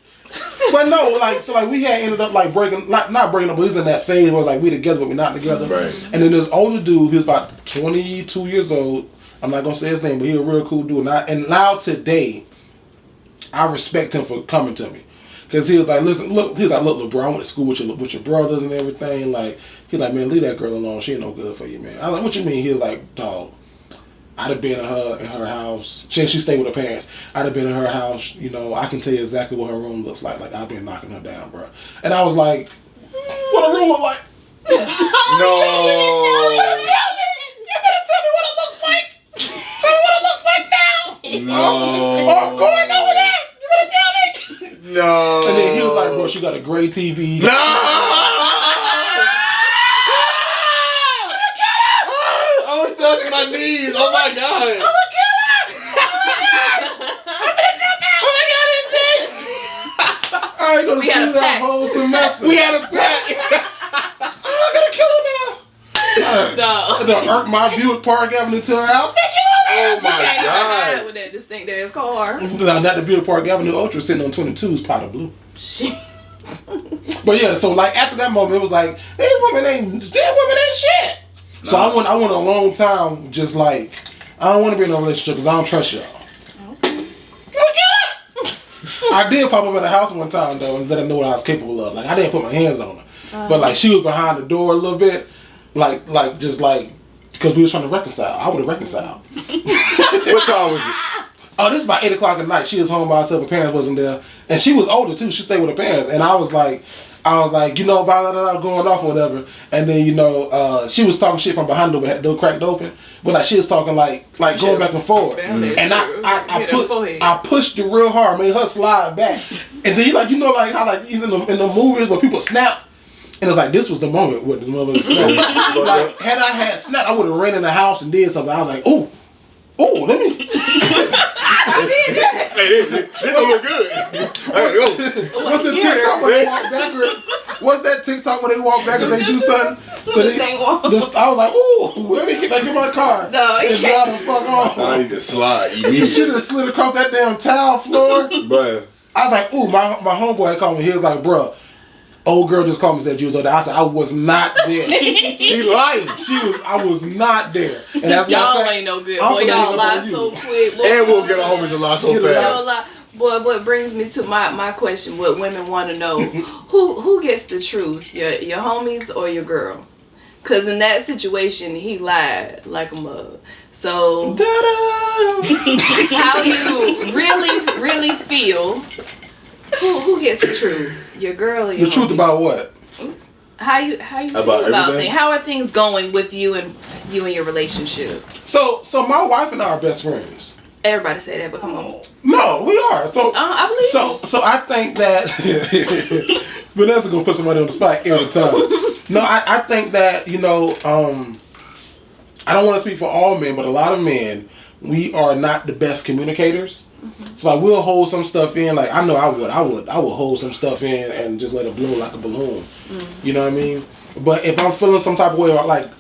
But no, like so, like we had ended up like breaking, not breaking up, but we was in that phase where it was like we together, but we're not together. Right. And then this older dude, he was about 22 years old. I'm not gonna say his name, but he a real cool dude. And now today, I respect him for coming to me, cause he was like, listen, look, he was like, look, bro, I went to school with your brothers and everything. Like he's like, man, leave that girl alone. She ain't no good for you, man. I was like, what you mean? He was like, dog. I'd have been in her house. She stayed with her parents. I'd have been in her house. You know, I can tell you exactly what her room looks like. Like I've been knocking her down, bro. And I was like, what a room look like? No. You better tell me what it looks like. Tell me what it looks like now. No. Or I'm going over there. You better tell me. No. And then he was like, bro, she got a gray TV. No. Oh, touch my knees. Oh my God. I'm gonna kill her. I ain't gonna We had see a that pact. whole semester. We had a pact. I'm gonna kill her now. No. The Irk my Buick Park Avenue to her house. Oh my Can't even hide God. with that distinct ass car. No, not the Buick Park Avenue Ultra sitting on 22's powder blue. But yeah, so like after that moment, it was like, these women ain't shit. So I went a long time just like, I don't want to be in a relationship because I don't trust y'all. I did pop up at the house one time though and let her know what I was capable of. Like I didn't put my hands on her, but like she was behind the door a little bit, like because we was trying to reconcile. I would have reconciled. What time was it? Oh, this is about 8 o'clock at night. She was home by herself. Her parents wasn't there, and she was older too. She stayed with her parents, and I was like, you know, blah, blah, blah, going off or whatever. And then, you know, she was talking shit from behind the door, had the door cracked open. But like she was talking like going back and forth. And I pushed it real hard, made her slide back. And then you know like how like even in the movies where people snap. And it was like this was the moment where the mother snapped. Like had I had snapped, I would have ran in the house and did something. I was like, ooh, let me. I did that. Hey, this don't look good. What's the TikTok where they walk backwards? What's that TikTok where they walk backwards? They do something. So I was like, ooh, let me get back in my car. No, and drive the fuck off. I need to slide immediately. She just slid across that damn tile floor. But I was like, ooh, my homeboy called me. He was like, bruh, old girl just called me and said you was over there. I said, I was not there. she lying. I was not there. And that's y'all ain't no good. Boy, y'all lie so quick. Boy, and we'll get our homies to lie so fast. Y'all lie. Boy, what brings me to my question, what women want to know, who gets the truth, your homies or your girl? Because in that situation, he lied like a mug. So, how you really feel, who gets the truth? Your girl or your The truth homie? about what? How you feel About about everything? things? How are things going with you and your relationship? So my wife and I are best friends. Everybody say that, but come on. No, we are. So I believe. So I think that Vanessa gonna put somebody on the spot every time. No, I think that, you know, I don't want to speak for all men, but a lot of men, we are not the best communicators. So like we'll hold some stuff in. Like I know I would hold some stuff in and just let it blow like a balloon. You know what I mean? But if I'm feeling some type of way, like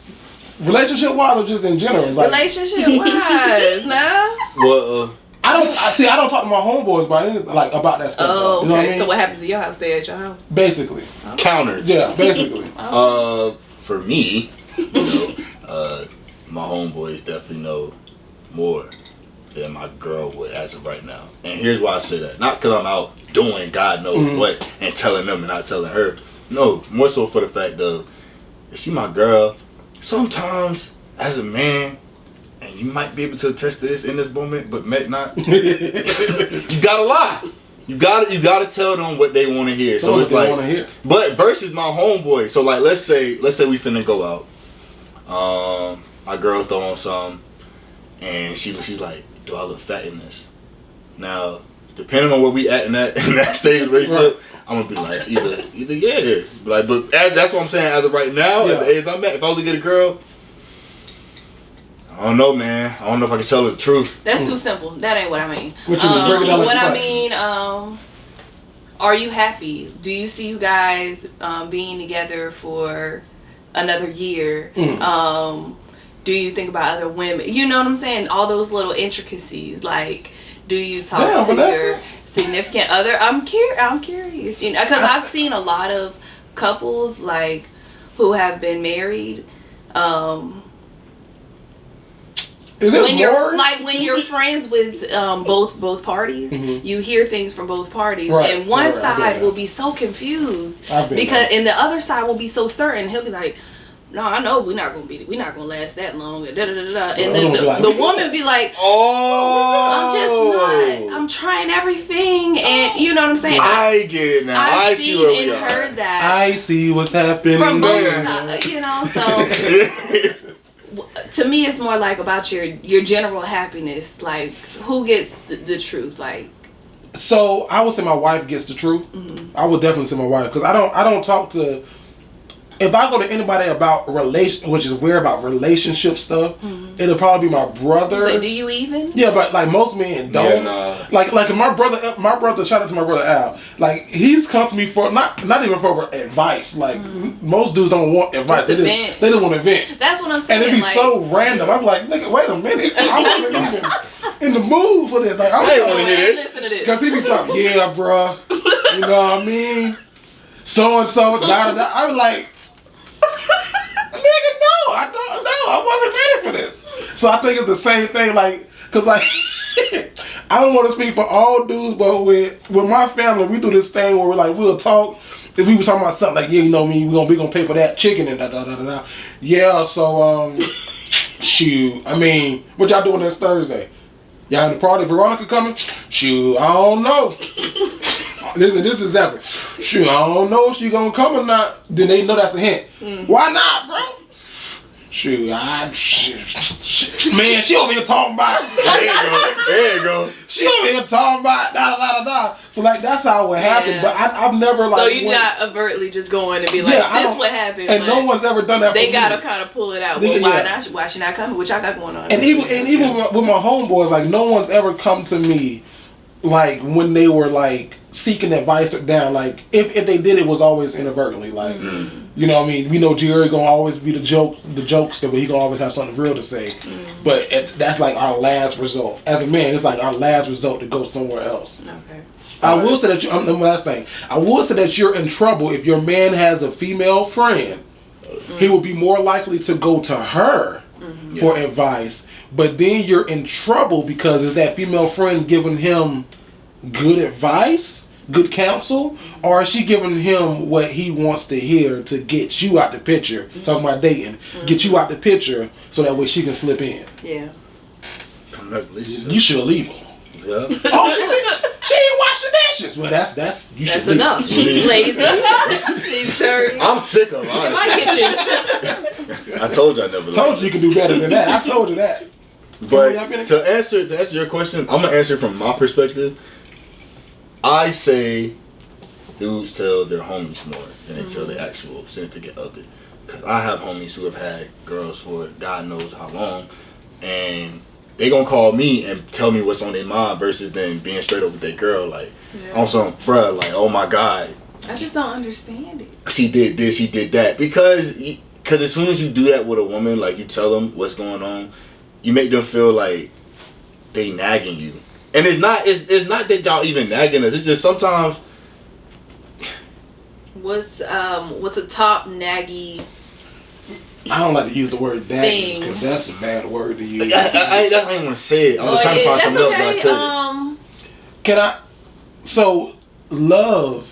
relationship wise or just in general, like Relationship wise, nah. Well, I don't talk to my homeboys about anything, like about that stuff. Oh, though, you know what I okay. mean? So what happens at your house? Stay at your house. Basically, countered. yeah, basically. For me, you know, my homeboys definitely know more than my girl would as of right now. And here's why I say that. Not because I'm out doing God knows what and telling them and not telling her. No, more so for the fact of, if she my girl, sometimes as a man, and you might be able to attest to this in this moment, but may not, you gotta lie. You gotta tell them what they want to hear. So it's like, but versus my homeboy. So like, let's say we finna go out. My girl throw on some, and she's like, "Do I look fat in this?" Now, depending on where we at in that stage of the relationship, I'm gonna be like, either yeah, like, but that's what I'm saying. As of right now, at the age I'm at, if I was to get a girl, I don't know, man. I don't know if I can tell her the truth. That's too simple. That ain't what I mean. What you mean? Break it down like what a I fraction. mean, are you happy? Do you see you guys being together for another year? Do you think about other women? You know what I'm saying? All those little intricacies. Like, do you talk to your significant other? I'm curious. You know, because I've seen a lot of couples like who have been married. Is this when you're friends with both parties, you hear things from both parties, and one side will be so confused and the other side will be so certain. He'll be like, "No, I know we're not gonna last that long." And then the woman be like, I'm trying everything, and you know what I'm saying. I get it now. I see where we are. Heard that. I see what's happening from both sides. You know, so. To me, it's more like about your general happiness. Like, who gets the truth? Like, so I would say my wife gets the truth. I would definitely say my wife, because I don't talk to. If I go to anybody about which is weird about relationship stuff, it'll probably be my brother. So do you even? Yeah, but like most men don't. Yeah, Like if my brother, shout out to my brother Al. Like he's come to me for not even for advice. Like most dudes don't want advice. They just want to vent. That's what I'm saying. And it'd be so random. I'm like, nigga, wait a minute. I wasn't even in the mood for this. Like I didn't want to hear this. Listen to this. Because he be like, yeah, bro. You know what I mean? So and so, da da da. I was like, nigga, no, I don't know. I wasn't ready for this. So I think it's the same thing, like, cause like I don't want to speak for all dudes, but with my family, we do this thing where we'll talk. If we were talking about something like, yeah, you know me, we gonna pay for that chicken and da da da da. Yeah, so shoot. I mean, what y'all doing this Thursday? Y'all in the party? Veronica coming? Shoot, I don't know. This is exactly. Shoot, I don't know if she gonna come or not. Then they know that's a hint. Why not, bro? Shoot, man, she over here talking about. There you go. She over here talking about da da da da. So like that's how it would happen. Yeah. But I've never like. So you're not overtly just going to be like, this what happened. And no one's ever done that. They gotta kind of pull it out. Well, why not? Why she not coming? What y'all got going on? And even with my homeboys, like no one's ever come to me. Like when they were like seeking advice down, like if they did, it was always inadvertently. Like you know what I mean? We know Jerry gonna always be the jokester, but he gonna always have something real to say. But that's like our last result. As a man, it's like our last result to go somewhere else. Okay. I will say that the last thing. I will say that you're in trouble if your man has a female friend. He will be more likely to go to her for advice. But then you're in trouble because is that female friend giving him good advice, good counsel, or is she giving him what he wants to hear to get you out the picture? Talking about dating, get you out the picture so that way she can slip in. Yeah. You should leave her. Yeah. Oh, she didn't wash the dishes. Well, that's enough. She's lazy. Breeze turd. I'm sick of In honestly. my kitchen. I told you I never. Told you can do better than that. I told you that. But to answer your question, I'm gonna answer from my perspective. I say dudes tell their homies more than they tell their actual significant other. Cause I have homies who have had girls for God knows how long, and they gonna call me and tell me what's on their mind versus them being straight up with their girl. Like, on some bruh, like, oh my God, I just don't understand it. she did this, she did that. Because as soon as you do that with a woman, like you tell them what's going on, you make them feel like they nagging you. And it's not that y'all even nagging us. It's just sometimes. What's a top naggy? I don't like to use the word "nagging" Thing. because that's a bad word to use. I didn't want to say it. I was trying to find something else, but I couldn't. Can I? So, love.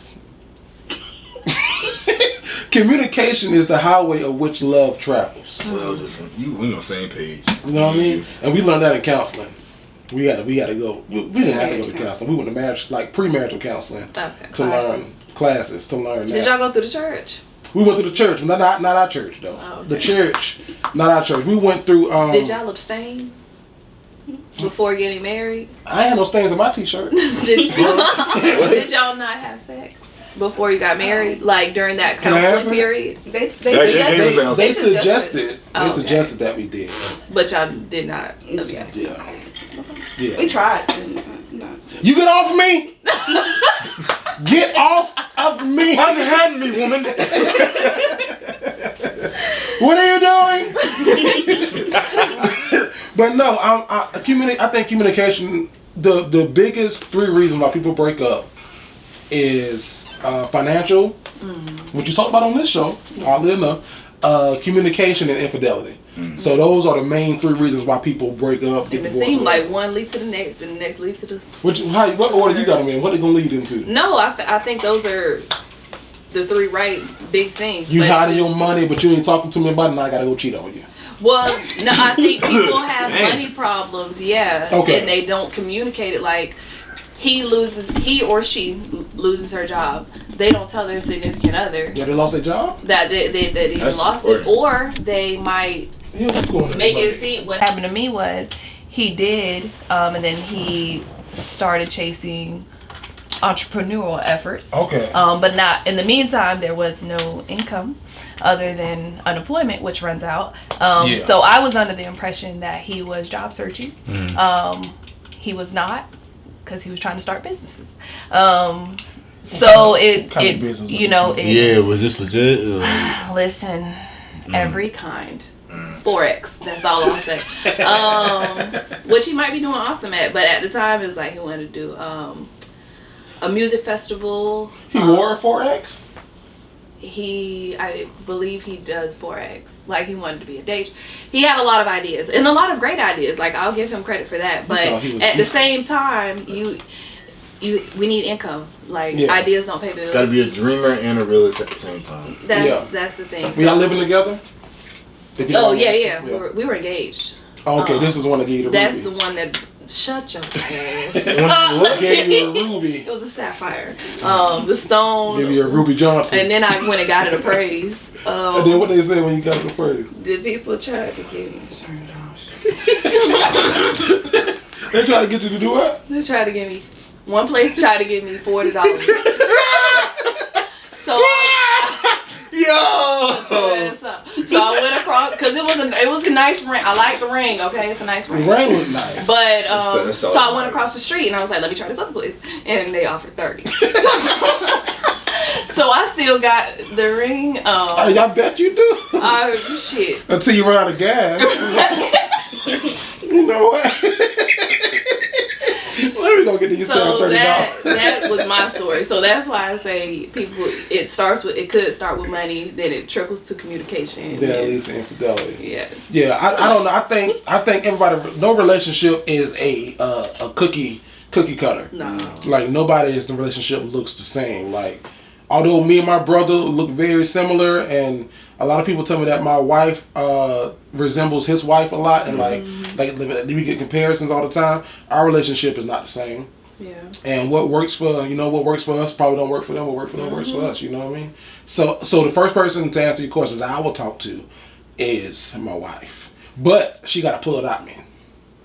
Communication is the highway of which love travels. Well, I was just we on the same page. You know what I mean? And we learned that in counseling. We gotta go. We didn't have to go to counseling. We went to marriage, like premarital counseling, to learn classes to learn. Did y'all go through the church? We went to the church, not our church though. Oh, okay. The church, not our church. We went through. Did y'all abstain before getting married? I had no stains on my t-shirt. Did y'all not have sex before you got married? Like during that counseling period? They suggested that we did. But y'all did not. Okay. Yeah. We tried to. No. You get off of me! Get off of me! Unhand me, woman. What are you doing? But no, I think communication. The biggest 3 reasons why people break up is financial, which you talked about on this show, oddly enough, communication and infidelity. So those are the main 3 reasons why people break up. And it seemed like one lead to the next, and the next lead to the. What order you got them in? What they gonna lead into? No, I think those are the 3 right big things. You hiding your money, but you ain't talking to me about it. Now I gotta go cheat on you. Well, no, I think people have money problems, Okay. and they don't communicate it. Like he or she loses her job. They don't tell their significant other. Yeah, they lost their job. That they even lost it, or they might make it seem. What happened to me was he did, and then he started chasing entrepreneurial efforts. Okay. But not in the meantime, there was no income other than unemployment, which runs out. So I was under the impression that he was job searching. He was not, because he was trying to start businesses. So was this legit? Listen, every kind. Forex, that's all I'll say. Which he might be doing awesome at, but at the time it was like he wanted to do a music festival. He wore a 4X? I believe he does Forex. Like he wanted to be a DJ. He had a lot of ideas and a lot of great ideas. Like I'll give him credit for that. But at the same time, we need income. Like ideas don't pay bills. Gotta be a dreamer and a realist at the same time. That's the thing. Were y'all living together? Oh yeah. We were engaged. Oh, okay, this is one that gave you the That's ruby. the one that shut your ass. What gave you a ruby? It was a sapphire. The stone. Gave you a Ruby Johnson. And then I went and got it appraised. And then what they said when you got it appraised? The people tried to get me. They tried to get you to do what? They tried to get me. One place tried to give me $40. So So I went across because it was a nice ring. I like the ring. Okay, it's a nice ring. The ring was nice. But so I went across the street and I was like, let me try this other place, and they offered 30. So I still got the ring. I bet you do. Shit. Until you run out of gas. You know what? Let me go get these $30. That was my story. So that's why I say people. It could start with money, then it trickles to communication. Then it leads to infidelity. Yes. Yeah, I don't know. I think everybody. No relationship is a cookie cutter. No. Like nobody's the relationship looks the same. Like although me and my brother look very similar, and a lot of people tell me that my wife resembles his wife a lot, and like we get comparisons all the time. Our relationship is not the same. Yeah. And what works for us probably don't work for them. What works for them works for us. You know what I mean? So the first person to answer your question that I will talk to is my wife, but she got to pull it out of me.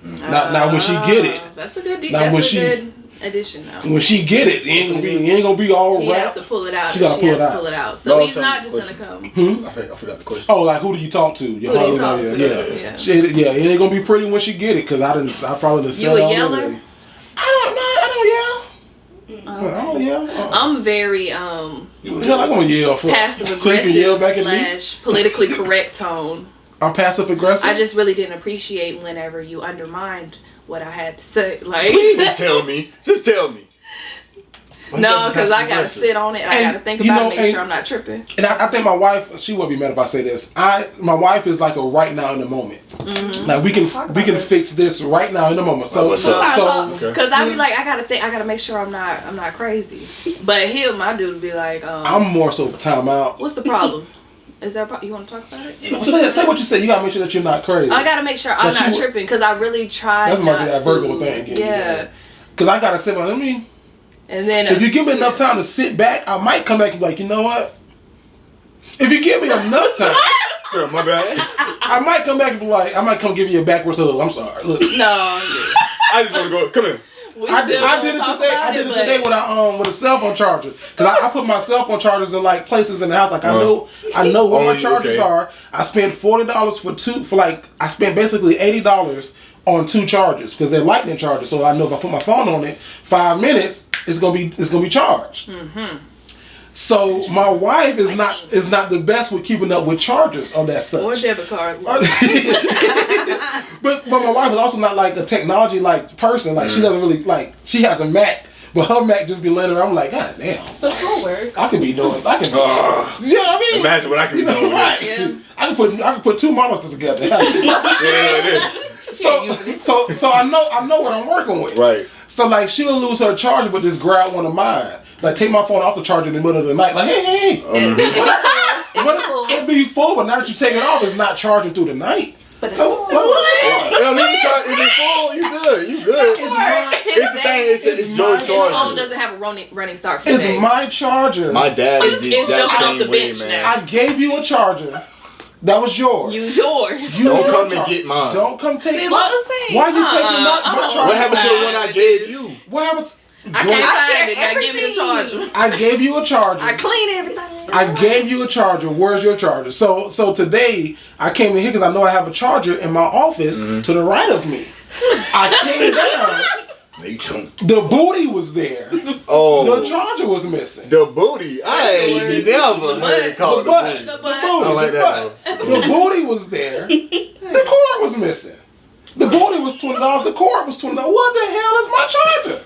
Now when she get it, that's a good. Good addition now. When she get it, it ain't gonna be all he wrapped. Has to pull it out. She gotta pull it out. So he's not just gonna come. I forgot the question. Oh, like who do you talk to? Who do you talk to? Yeah. It ain't gonna be pretty when she get it, cause I probably done said you a yeller? I don't yell. I'm very I'm gonna yell for passive so you can yell back at me? / politically correct tone. I'm passive aggressive. I just really didn't appreciate whenever you undermined what I had to say. Like, please just tell me. Just tell me. No, because I gotta sit on it. I gotta think about it, make sure I'm not tripping. And I think my wife, she wouldn't be mad if I say this. My wife is like a right now in the moment. Like we can fix this right now in the moment. So because I be like, I gotta make sure I'm not crazy. But my dude would be like, I'm more so for time out. What's the problem? Is there you want to talk about it? Say what you say. You gotta make sure that you're not crazy. I gotta make sure I'm not tripping because I really try. That's my that Virgo thing. Yeah. Because I gotta sit. Let me. And then if you give me enough time to sit back, I might come back and be like, you know what? If you give me enough time, my bad. I might come back and be like, I might come give you a backwards look. I'm sorry. Look. No. I just want to go. Come here. I did it today. I did it today with a cell phone charger. Cause I put my cell phone chargers in like places in the house. Like I know where my chargers are. I spent $40 for two. I spent basically $80 on 2 chargers because they're lightning chargers. So I know if I put my phone on it, 5 minutes it's gonna be charged. So my wife is not the best with keeping up with chargers of that such. Or debit card. but my wife is also not like a technology like person. Like she doesn't really she has a Mac, but her Mac just be laying around. I'm like, God damn. But full work. I can be doing. I can. You know what I mean? Imagine what I can be doing. Right. Yeah. I can put 2 monitors together. So I know what I'm working with. Right. So like she'll lose her charger, but just grab one of mine. Like take my phone off the charger in the middle of the night. Like hey. It'd be full, but now that you take it off, it's not charging through the night. But it's full. If it's full, you good. You good. It's the thing. It's Joe's charger. His phone doesn't have a running start for It's my charger. My dad is the exact same way, man. Now. I gave you a charger. That was yours. Use yours. You don't come and get mine. Don't come take mine. Why you taking my charger? What happened to the one I gave you? What happened to... I can't find it. Now give me the charger. I gave you a charger. I clean everything. I gave you a charger. Where's your charger? So today I came in here because I know I have a charger in my office to the right of me. I came down. You don't. The booty was there. Oh. The charger was missing. The booty. I ain't never heard it called the booty. The I like that the booty was there. The cord was missing. The booty was $20. The cord was $20. What the hell is my charger?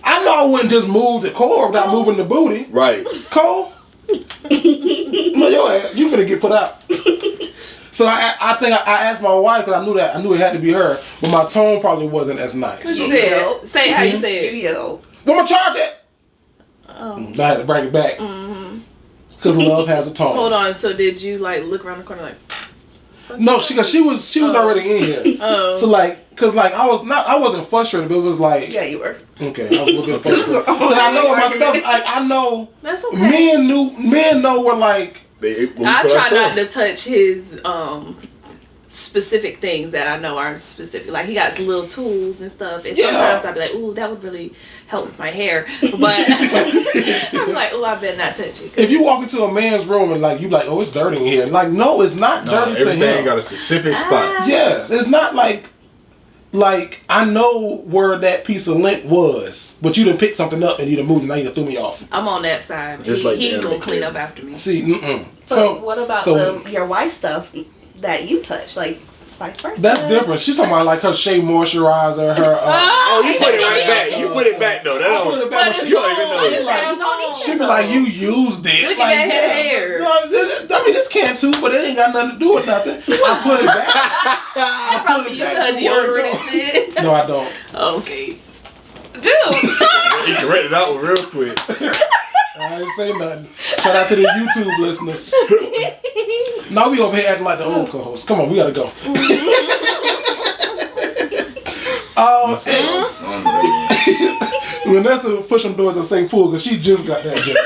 I know I wouldn't just move the cord without moving the booty. Right. Cole? No, your ass, you finna get put out. So I think I asked my wife because I knew it had to be her, but my tone probably wasn't as nice. What you said? Say how you said. You yelled. Where my charger? I had to bring it back. Because love has a tone. Hold on. So did you look around the corner like? No, she was already in here. Oh. So I wasn't frustrated, but it was like. Yeah, you were. Okay, I was a little bit frustrated. Because I know what my stuff. I know. That's okay. Men know we're like. I try not to touch his specific things that I know aren't specific. Like he got little tools and stuff, and sometimes I'd be like, "Ooh, that would really help with my hair," but I'm like, "Ooh, I better not touch it." If you walk into a man's room and you like, "Oh, it's dirty in here," like, no, it's not dirty to him. Everything got a specific spot. Yes, it's not like I know where that piece of lint was, but you done pick something up and you done moved and now you done threw me off. I'm on that side. Just like he the gonna anime clean kid. up after me. See, So what about your wife's stuff that you touch, like vice versa? That's different. She's talking about her shea moisturizer, her. Oh, you put it right back. You put it back though. I put it back, but you don't even know. She be like, "You used it." Look at that head of hair. I mean, this can too, but it ain't got nothing to do with nothing. I put it back. I Probably use her deodorant and shit. No, I don't. Okay. Dude. He corrected that one real quick. I ain't say nothing. Shout out to the YouTube listeners. Now we over here acting like the old co-host. Come on, we gotta go. Vanessa push them doors and say pool because she just got that job.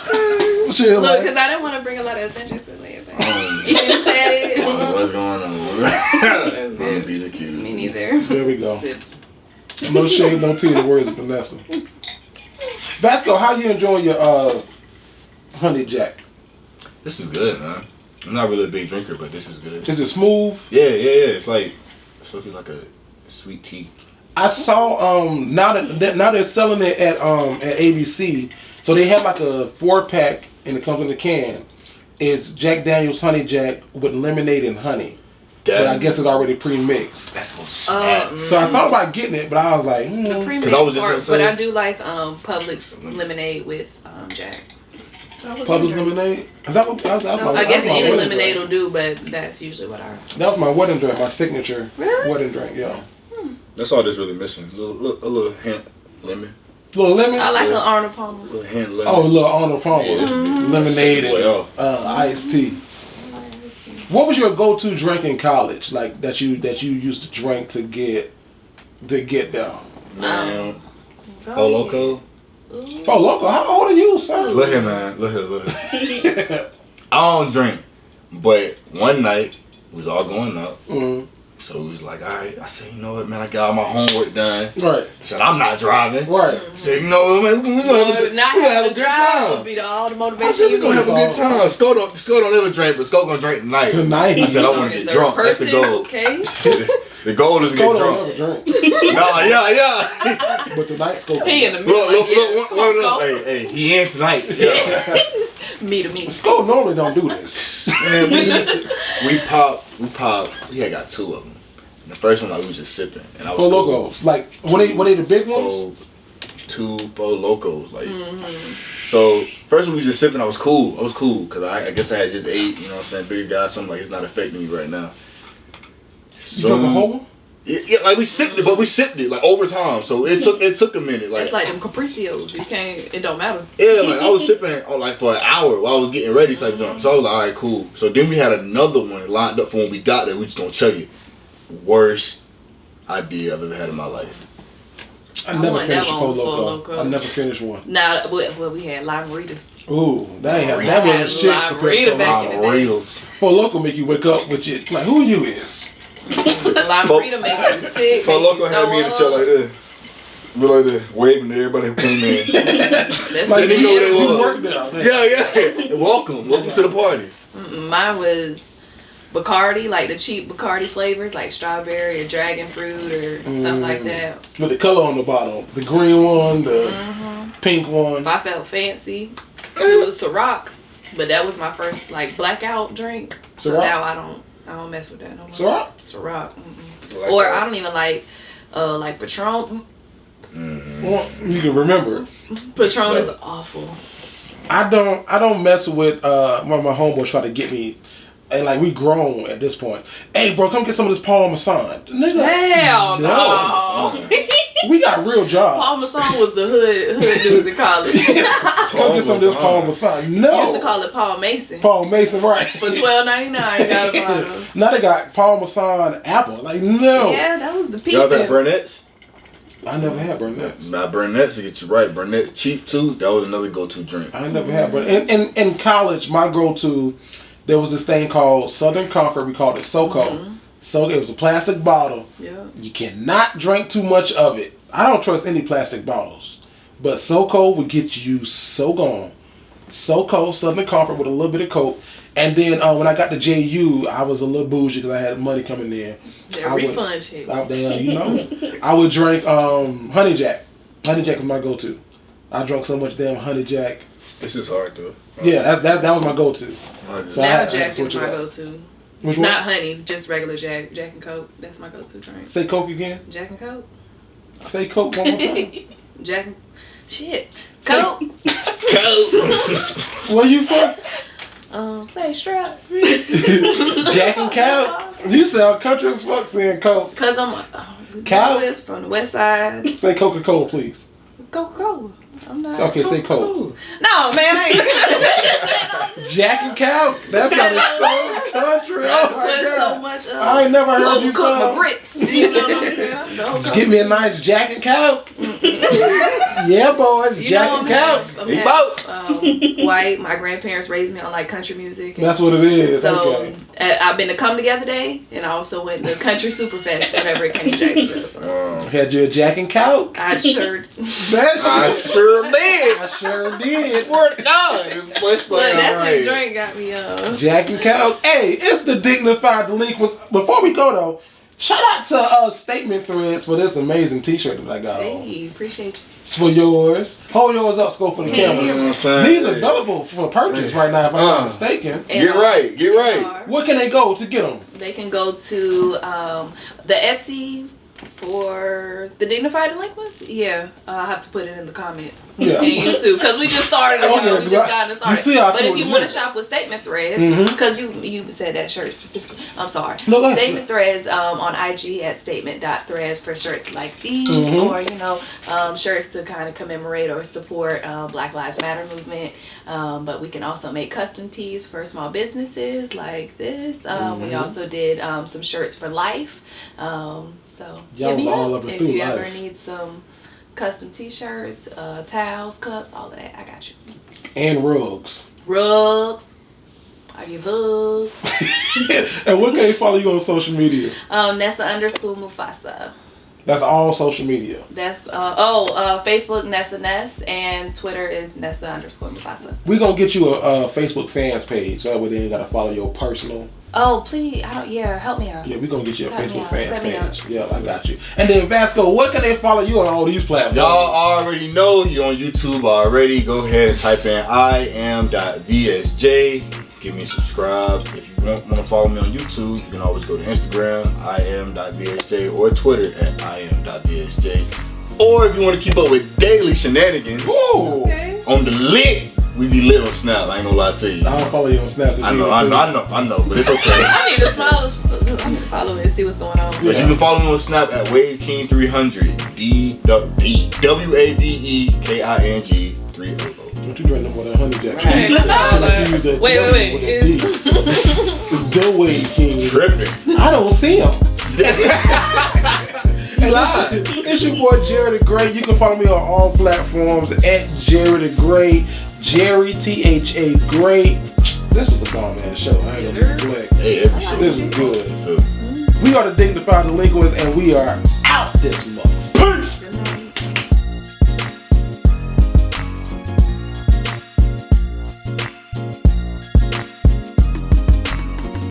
Okay. She Look, like, because I didn't want to bring a lot of attention to me. But You you said it. don't know what's going on. I'm gonna be the cute. Me neither. there we go. No shade, no tea in the words of Vanessa. Vasco, how you enjoying your honey jack? This is good, man. I'm not really a big drinker, but this is good. Is it smooth? Yeah. It's like a sweet tea. I saw now they're selling it at ABC. So they have like a 4-pack and it comes in a can. It's Jack Daniel's Honey Jack with lemonade and honey. But I guess it's already pre-mixed. That's gonna snap. So I thought about getting it, but I was like, The premix 'Cause I was just part, gonna say- but I do like Publix lemonade with Jack. Publix lemonade? Is that what? I guess any wedding lemonade drink. will do, but that's usually what I. That was my wedding drink, my signature Really? wedding drink. Yeah, That's all that's really missing. A little hint lemon. little lemon. I like Yeah. an Arnold Palmer. A little hint lemon. Oh, a little Arnold Palmer, Yeah, lemonade that's and iced tea. What was your go-to drink in college? Like that you used to drink to get there? Man. Oh, Loco. Oh, local. How old are you, sir? Look here, man. Look here. I don't drink, but one night we was all going up. Mm. So we was like, all right. I said, you know what, man? I got all my homework done. Right. I said, I'm not driving. Right. I said, you know what, man? We're gonna have a good time. Be all the I motivation. said, we're gonna have a good need. time. Sco don't ever drink, but Sco gonna drink tonight. Tonight. I said, I want to get drunk. That's the goal. Okay. The goal is to Go get don't drunk. ever drink. Nah, yeah. But tonight's go. He in the middle. Look. Hey, he in tonight. Yeah. Me to me. Skull normally don't do this. Man, we pop. We had got 2 of them. And the first one I was just sipping, and I was Four cool. locos. Like were they the big ones? 4 locos. Like so, first one we was just sipping. I was cool because I guess I had just ate. You know what I'm saying? Bigger guy. Something like it's not affecting me right now. You drunk a whole one? Yeah, like we sipped it, but we sipped it like over time. So it took a minute. Like It's like them Capricios. You can't. It don't matter. yeah, like I was sipping like for an hour while I was getting ready type jump. So I was like, all right, cool. So then we had another one lined up for when we got there. We just gonna chug it. Worst idea I've ever had in my life. I never want finished that a one Four Four Loco. Loko. I never finished one. Nah, well, we had Limeritas. Ooh, that ain't We that had was shit Lime compared Rita to back in the day. Reels. Four Loco make you wake up with your like who you is. Limerita make you sick. For make local you had me in the throw chair up. like this. We like this, waving to everybody who came in. That's Like the you know they end. you was. work there. Yeah. Welcome to the party. Mine was Bacardi, like the cheap Bacardi flavors, like strawberry or dragon fruit or stuff like that. With the color on the bottom. The green one, the pink one. If I felt fancy, it was Ciroc, but that was my first like blackout drink. So Ciroc? now I don't mess with that no more. Ciroc? Ciroc. Or I don't even like Patron. Well, you can remember. Patron is awful. I don't mess with one of my homeboys try to get me, and like we grown at this point. Hey, bro, come get some of this Parmesan. Nigga, Hell no. we got real jobs. Parmesan was the hood dudes in college. Come get some of this Parmesan. Used to No, call it Paul Mason. Paul Mason, right? For $12.99, got a bottle. Now they got Parmesan apple. Like no, Yeah, that was the peak. Y'all got Burnett's? I never had Burnett's. Nah, Burnett's to get you right. Burnett's cheap too. That was another go-to drink. I never had, but in college, my go-to, there was this thing called Southern Comfort. We called it SoCo. So it was a plastic bottle. Yeah. You cannot drink too much of it. I don't trust any plastic bottles, but SoCo would get you so gone. SoCo, Southern Comfort with a little bit of Coke. And then when I got to JU, I was a little bougie because I had money coming in. That refund check. Out there, you know, I would drink Honey Jack. Honey Jack was my go-to. I drank so much damn Honey Jack. This is hard though. Yeah, that was my go-to. So I Now had to Jack is switch it my up. go-to. Which one? Not honey, just regular Jack and Coke. That's my go-to drink. Say Coke again. Jack and Coke. Say Coke one more time. Jack. Shit. Say- Coke. Where you from? Stay strapped. Jack and Coke. You sound country as fuck saying Coke. Cause I'm Coke? this from the west side. Say Coca-Cola, please. Coca-Cola. I'm not. It's okay, say Coke. No, man, I ain't. Jack and Coke. That sounded so country. Oh my Put so God. much. I ain't never heard you cook my sound. grits. You know what I'm saying? Don't Get me a nice Jack and Coke. Yeah, boys. You Jack know, and Coke. I'm He half, white. My grandparents raised me on like country music. That's what it is. So Okay. I've been to Come Together Day, and I also went to Country Superfest whenever it came to Jacksonville. So Had you a Jack and Coke? I sure. I sure did. I sure did. Swear to God. This place Look, like, that's alright. the drink got me Jack and Coke. Hey, it's the Dignified Delinquents. Before we go though, shout out to Statement Threads for this amazing T-shirt that I got on. Hey, appreciate you. It's for yours. Hold yours up, Sco, for the Yeah. cameras. You know what I'm saying? These are available for purchase right now, if I'm not mistaken. And, Get right. Get right. Where can they go to get them? They can go to the Etsy for the Dignified Delinquents. Yeah, I'll have to put it in the comments. Yeah. And YouTube, because we just started. Okay, We just got to start. you see how But cool if you it want to is. shop with Statement Threads, because you said that shirt specifically. I'm sorry. No, go ahead. Statement Threads on IG at statement.threads for shirts like these, or shirts to kind of commemorate or support Black Lives Matter movement. But we can also make custom tees for small businesses like this. We also did some shirts for life. So Y'all hit me was all up up and if through you life. ever need some custom t-shirts, towels, cups, all of that. I got you. And rugs. Rugs. I give hugs. And where can they follow you on social media? Nessa_Mufasa. That's all social media. That's Facebook Nessa Ness, and Twitter is Nessa_Mufasa. We're going to get you a Facebook fans page. That way they ain't got to follow your personal. Oh, please, help me out. Yeah, we're going to get you a Help me Facebook out. fans Set me page. up. Yeah, I got you. And then Vasco, where can they follow you on all these platforms? Y'all already know you're on YouTube already. Go ahead and type in IAM.VSJ. Give me a subscribe. If you want to follow me on YouTube, you can always go to Instagram, IAM.VSJ, or Twitter at IAM.VSJ. Or if you want to keep up with daily shenanigans Ooh. Okay. on the lit, we be lit on Snap. I ain't gonna lie to you. I don't follow you on Snap. I know, but it's okay. I need to follow it and see what's going on. But you can follow me on Snap at WaveKing300. DWAVEKING 300. Don't you drink no more than Honey Jack? Right. Wait. It's the Wave King. Tripping. I don't see him. It's your boy Jerry the Great. You can follow me on all platforms at Jerry the Great. Jerry THA Great. This was a bomb ass show. I ain't gonna flex. Hey, every show. This is good. We are the Dignified Delinquents, and we are out this month.